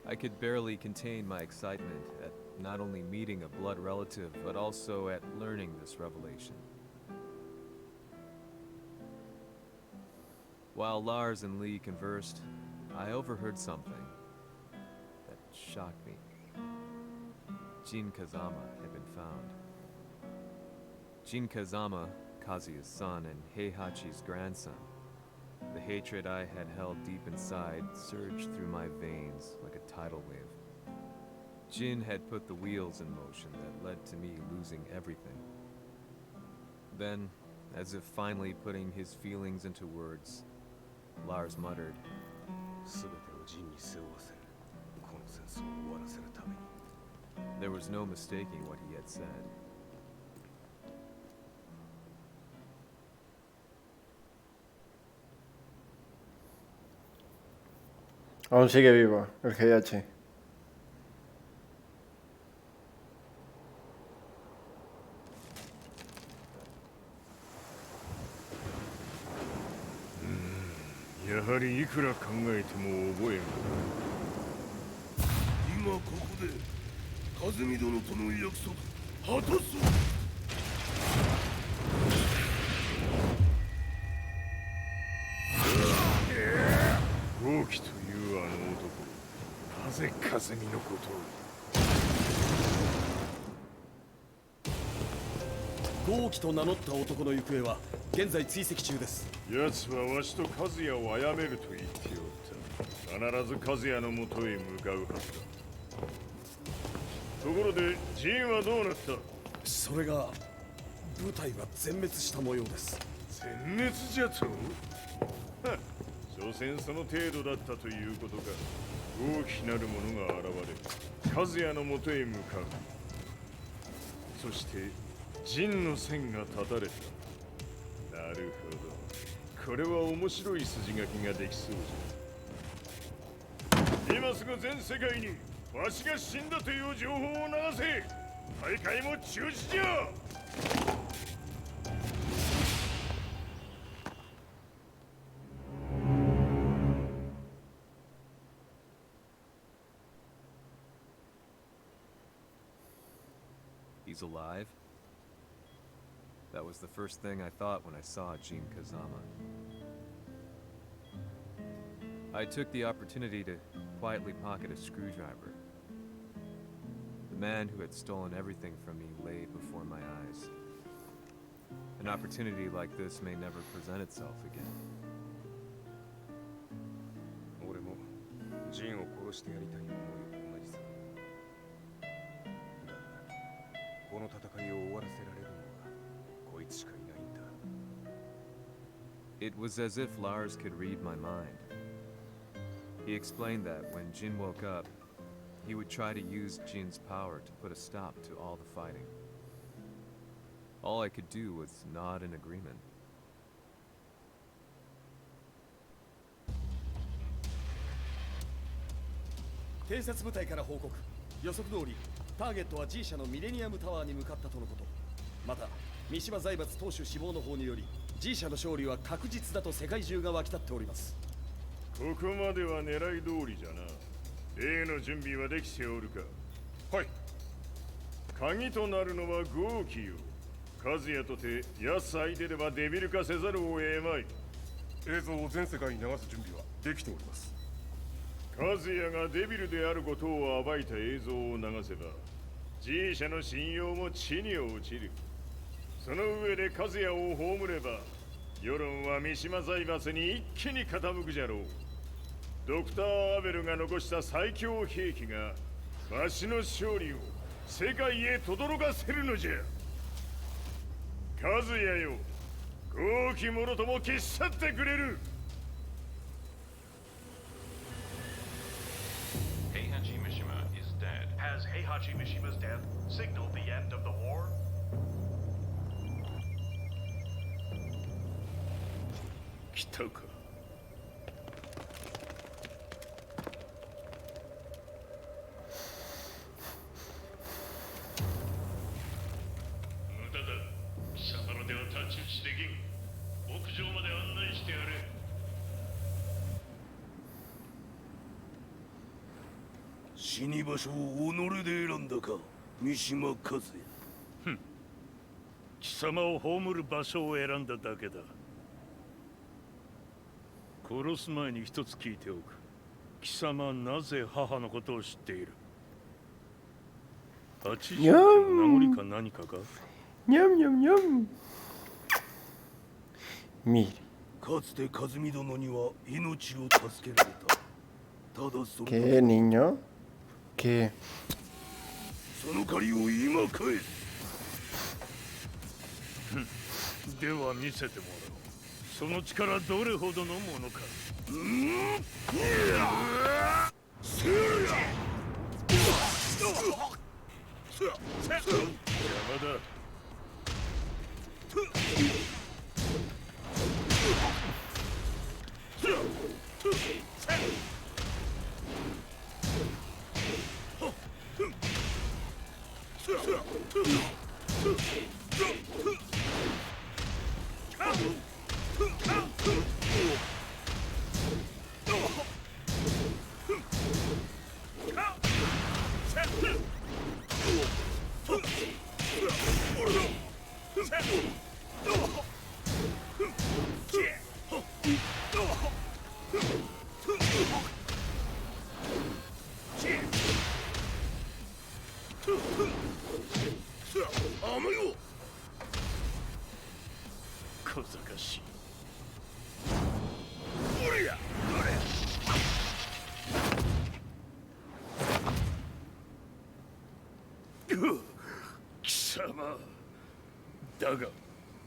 I could barely contain my excitement at not only meeting a blood relative, but also at learning this revelation. While Lars and Lee conversed, I overheard something that shocked me. Jin Kazama had been found. Jin Kazama, Kazuya's son and Heihachi's grandson. The hatred I had held deep inside surged through my veins like a tidal wave. Jin had put the wheels in motion that led to me losing everything. Then, as if finally putting his feelings into words, Lars muttered, there was no mistaking what he had said. Aún sigue vivo, el Heihachi.やはりいくら考えても覚えが今ここで和美殿との約束果たそう。豪輝というあの男、なぜ和美のことを。豪輝と名乗った男の行方は現在追跡中です。奴はわしと和也を殺めると言っておった。必ず和也のもとへ向かうはずだ。ところでジンはどうなった。それが部隊は全滅した模様です。全滅じゃと。所詮その程度だったということか。大きなるものが現れ和也のもとへ向かう。そして陣の線が断たれた。なるほど。これは面白い筋書きができそうじゃ。今すぐ全世界にわしが死んだという情報を流せ。大会も中止じゃ。He's alive? That was the first thing I thought when I saw Jin Kazama. I took the opportunity to quietly pocket a screwdriver. The man who had stolen everything from me lay before my eyes. An opportunity like this may never present itself again. 俺もジンを殺してやりたい思いと同じさ。だがこの戦いを終わらせられるのはIt was as if Lars could read my mind. He explained that when Jin woke up, he would try to use Jin's power to put a stop to all the fighting. All I could do was nod in agreement. 偵察部隊から報告。予測通りターゲットは G 社のミレニアムタワーに向かったとのこと。また三島財閥当主死亡の方により G 社の勝利は確実だと世界中が沸き立っております。ここまでは狙い通りじゃな。例の準備はできておるか。はい。鍵となるのは豪気よ。和也とて安相手ではデビル化せざるを得まい。映像を全世界に流す準備はできております。和也がデビルであることを暴いた映像を流せば G 社の信用も地に落ちる。その上で和也を葬れば世論は三島財閥に一気に傾くじゃろう。ドクター・アベルが残した最強兵器がわしの勝利を世界へ轟かせるのじゃ。和也よ、豪気者とも消し去ってくれる。Heihachi Mishima is dead. Has Heihachi Mishima's death signaled the end of the war? 来たか。無駄だ。貴様の手は太刀打ちできん。屋上まで案内してやれ。死に場所を己で選んだか、三島和也。貴様を葬る場所を選んだだけだ。殺す前に一つ聞いておく。貴様はなぜ母のことを知っている？80の名残か何かか？にゃんにゃんにゃん。見る。かつて和美殿には命を助けられた。ただそれ ¿Qué niño? ¿Qué? その借りを今返す。では見せてもらおう。その力どれほどのものか。邪魔だ。小賢しい。貴様だが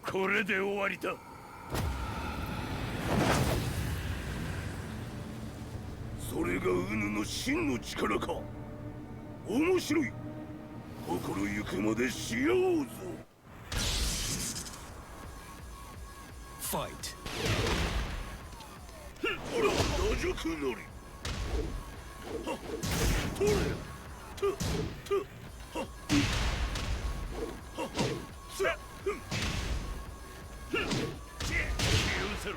これで終わりだ。それがウヌの真の力か。面白い。心ゆくまでしようぞ。Fight. 打辱なり。取れ。許せろ。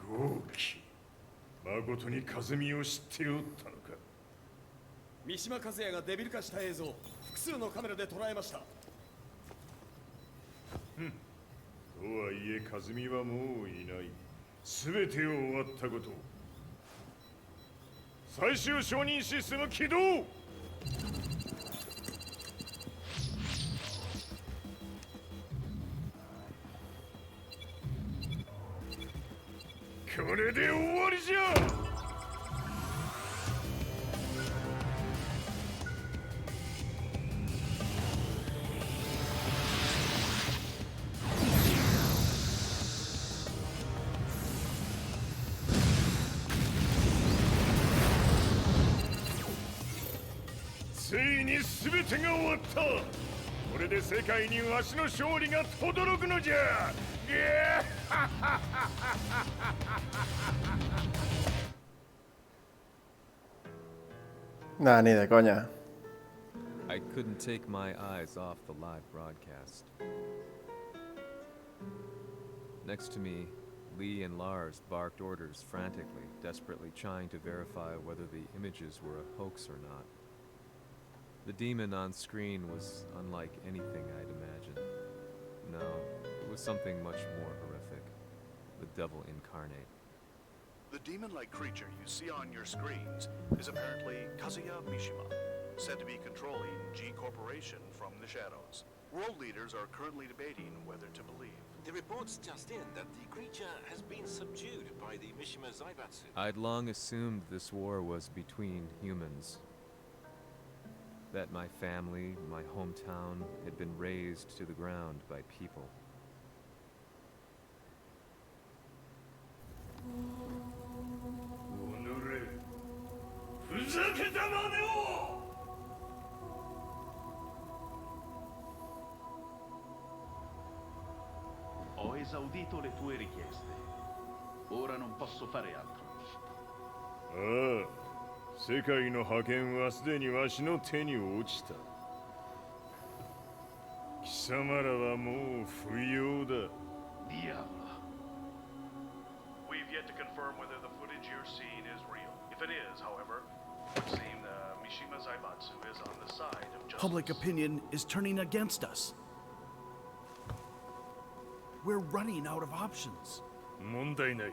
豪気。誠に和美を知っておったのか。三島和也がデビル化した映像、複数のカメラで捉えました。はいえ和美はもういない。全てを終わったこと。最終承認システム起動。これで終わりじゃ。ついに全てが終わった。これで世界にわしの勝利が轟くのじゃ。Nah, ni de coña. I couldn't take my eyes off the live broadcast. Next to me, Lee and Lars barked orders frantically, desperately trying to verify whether the images were a hoax or not. The demon on screen was unlike anything I'd imagined. No, it was something much more horrific. The devil incarnate. The demon-like creature you see on your screens is apparently KAZUYA MISHIMA, said to be controlling G Corporation from the shadows. World leaders are currently debating whether to believe. The reports just in that the creature has been subdued by the MISHIMA Zaibatsu. I'd long assumed this war was between humans. That my family, my hometown, had been razed to the ground by people. Ho esaudito le tue richieste. Ora non posso fare altro. ああ。世界の覇権はすでにわしの手に落ちた。貴様らはもう不要だ。Diavolo. We've yet to confirm whether the footage you're seeing is real. If it is, however, it would seem the Mishima Zaibatsu is on the side of justice. Public opinion is turning against us. We're running out of options. 問題ない。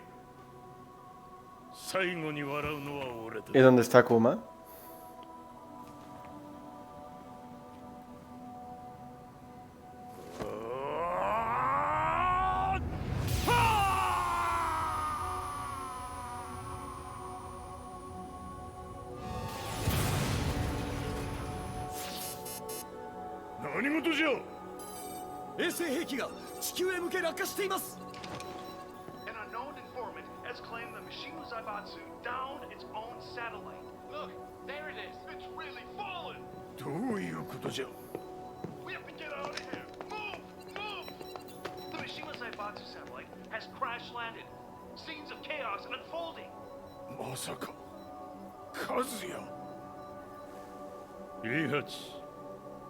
最後に笑うのは俺だ。¿Y dónde está Kuma? An unknown informant has claimed the Mishima Zaibatsu downed its own satellite. Look, there it is. It's really fallen. どういうことじゃ。 We have to get out of here. Move! Move! The Mishima Zaibatsu satellite has crash landed. Scenes of chaos unfolding. まさか、和也。イハチ、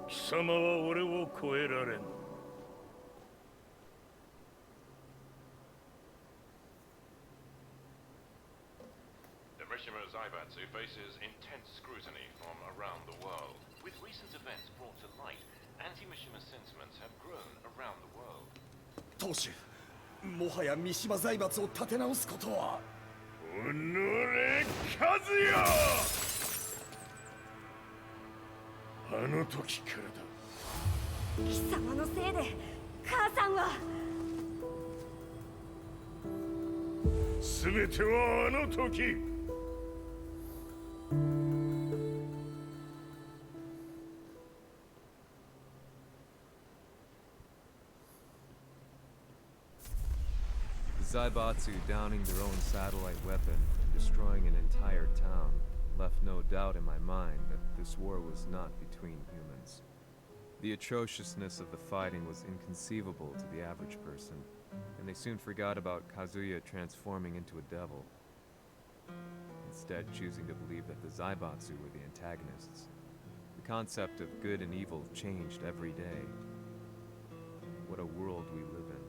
貴様は俺を超えられん。The MISHIMA Zaibatsu faces intense scrutiny from around the world. With recent events brought to light, anti-MISHIMA sentiments have grown around the world. 当主、もはや三島財閥を立て直すことは。おのれ、和也。あの時からだ。貴様のせいで母さんは。全てはあの時。The Zaibatsu downing their own satellite weapon and destroying an entire town left no doubt in my mind that this war was not between humans. The atrociousness of the fighting was inconceivable to the average person, and they soon forgot about Kazuya transforming into a devil, instead choosing to believe that the Zaibatsu were the antagonists. The concept of good and evil changed every day. What a world we live in.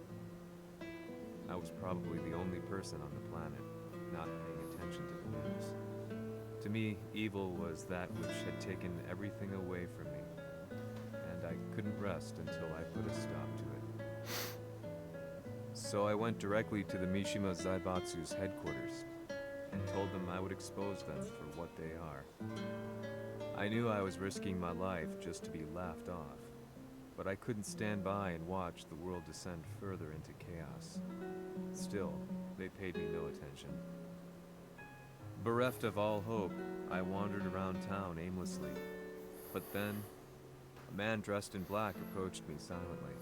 I was probably the only person on the planet not paying attention to the news. To me, evil was that which had taken everything away from me, and I couldn't rest until I put a stop to it. So I went directly to the Mishima Zaibatsu's headquarters and told them I would expose them for what they are. I knew I was risking my life just to be laughed off, but I couldn't stand by and watch the world descend further into chaos. Still, they paid me no attention. Bereft of all hope, I wandered around town aimlessly. But then, a man dressed in black approached me silently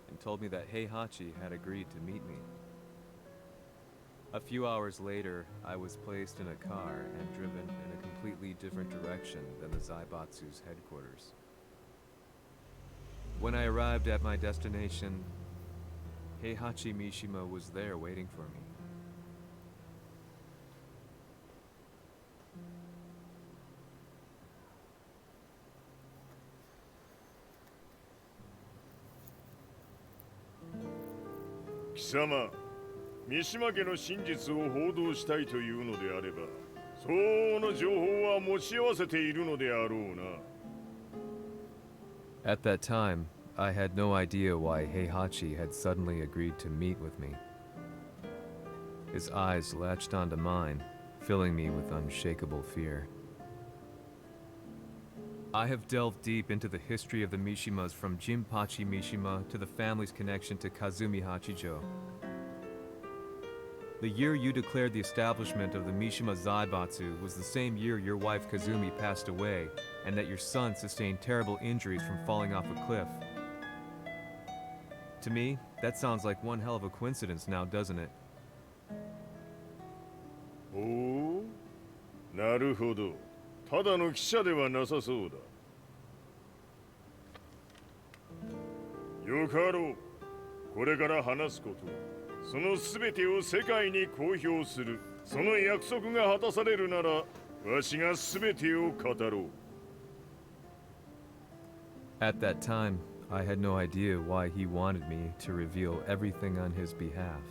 and told me that Heihachi had agreed to meet me. A few hours later, I was placed in a car and driven in a completely different direction than the Zaibatsu's headquarters. When I arrived at my destination, Heihachi Mishima was there waiting for me. Kisama, Mishima 家の真実を報道したいというのであれば、相応の情報は持ち合わせているのであろうな。At that time, I had no idea why Heihachi had suddenly agreed to meet with me. His eyes latched onto mine, filling me with unshakable fear. I have delved deep into the history of the Mishimas from Jinpachi Mishima to the family's connection to Kazumi Hachijo. The year you declared the establishment of the Mishima Zaibatsu was the same year your wife Kazumi passed away, and that your son sustained terrible injuries from falling off a cliff. To me, that sounds like one hell of a coincidence now, doesn't it? おお、なるほど。ただの記者ではなさそうだ。よかろう。これから話すこと、そのすべてを世界に公表する。その約束が果たされるなら、わしがすべてを語ろう。At that time, I had no idea why he wanted me to reveal everything on his behalf.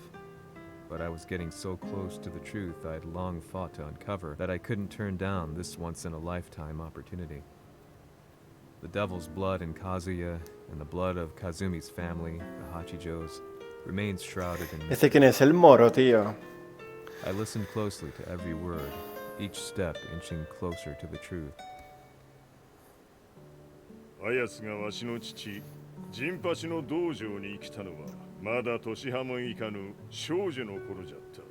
But I was getting so close to the truth I'd long fought to uncover that I couldn't turn down this once-in-a-lifetime opportunity. The devil's blood in Kazuya and the blood of Kazumi's family, the Hachijos, remains shrouded in ¿Este quién es? El Moro, tío. I listened closely to every word, each step inching closer to the truth. あやつがわしの父、陣八の道場に来たのは、まだ年半もいかぬ少女の頃じゃった。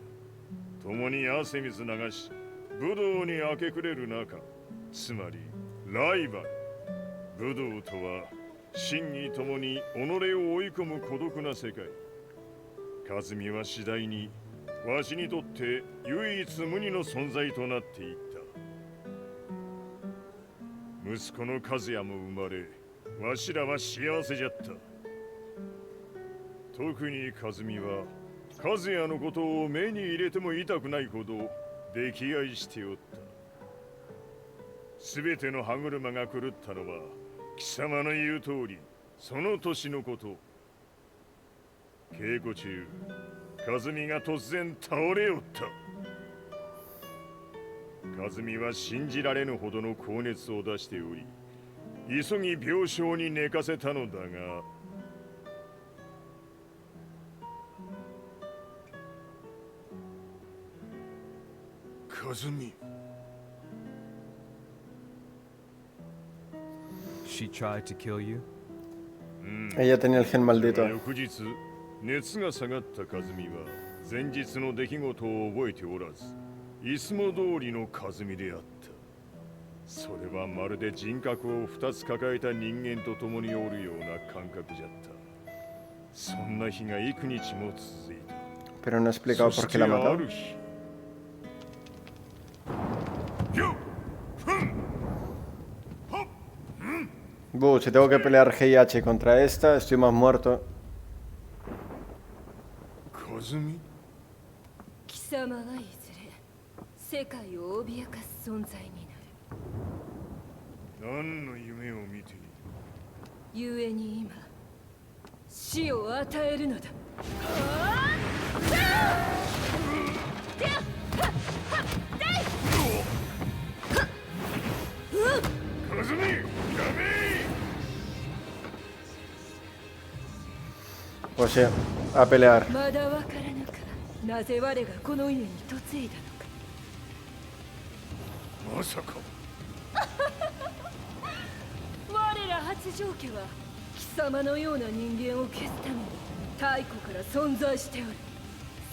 共に汗水流し、武道に明け暮れる中、つまりライバル。武道とは、真に共に己を追い込む孤独な世界。和美は次第に、わしにとって唯一無二の存在となっていった。息子の和也も生まれ、わしらは幸せじゃった。特に和美は、和也のことを目に入れても痛くないほど溺愛しておった。すべての歯車が狂ったのは、貴様の言う通り、その年のこと。稽古中、和美が突然倒れおった。和美は信じられぬほどの高熱を出しており、急ぎ病床に寝かせたのだが、和美。She tried to kill you? Ella tenía el gen maldito. 翌日、熱が下がった和美は前日の出来事を覚えておらず、いつも通りの和美であった。それはまるで人格を2つ抱えた人間と共におるような感覚じゃった。そんな日が幾日も続いた。Pero no ha explicado por qué la mató. Si tengo que pelear Heihachi contra esta, estoy más muerto. 貴様はいずれ世界を脅かす存在になる。何の夢を見ている？故に今死を与えるのだ。和美、やめ Pues sí, a pelear. まだわからぬか。なぜ我がこの家に嫁いだのか。まさか。我ら八丈家は貴様のような人間を消すために太古から存在しておる。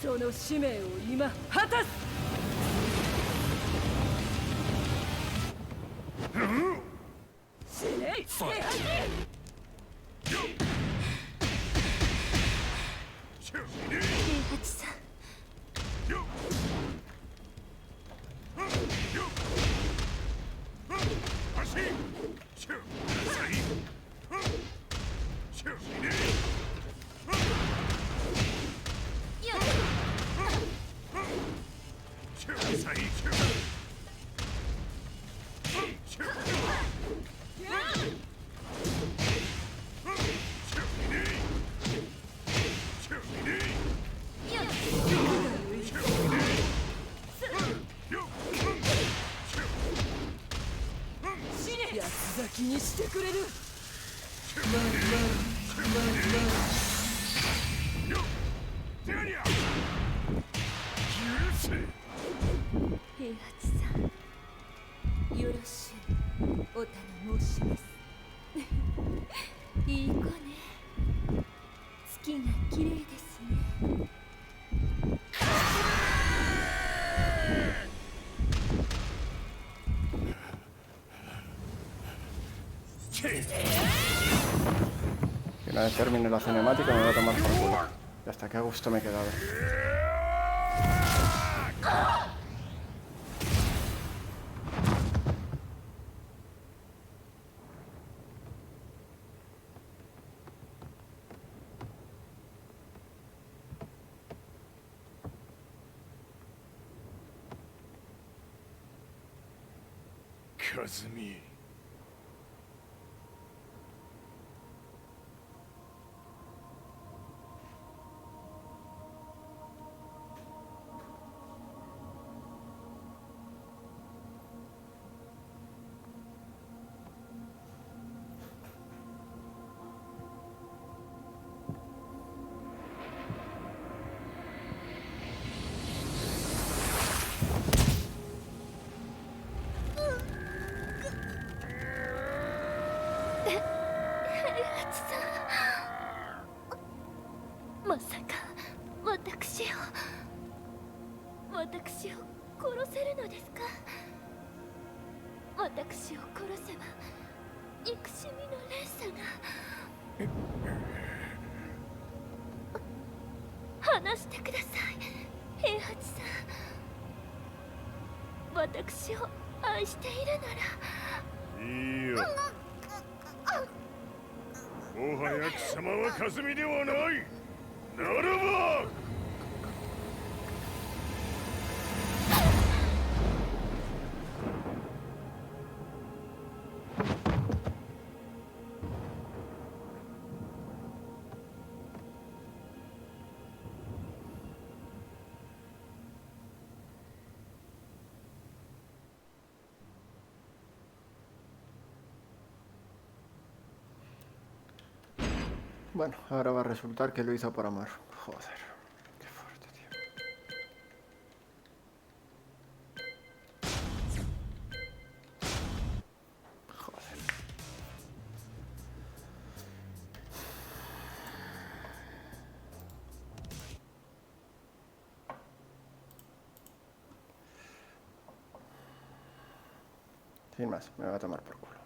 その使命を今果たす。死ねい、平八。平八さん。安咲きにしてくれる。平八さん、よろしゅうお頼申します。いい子ね。月が綺麗ですね。Y una vez termine la cinemática me voy a tomar por culo. Ya está, que a gusto me he quedado. Kazumi.私を殺せば憎しみの連鎖が話してください、平八さん。私を愛しているならいいよ。もはや貴様はかすみではない。ならばBueno, ahora va a resultar que lo hizo por amor. Joder, qué fuerte, tío. Joder. Sin más, me va a tomar por culo.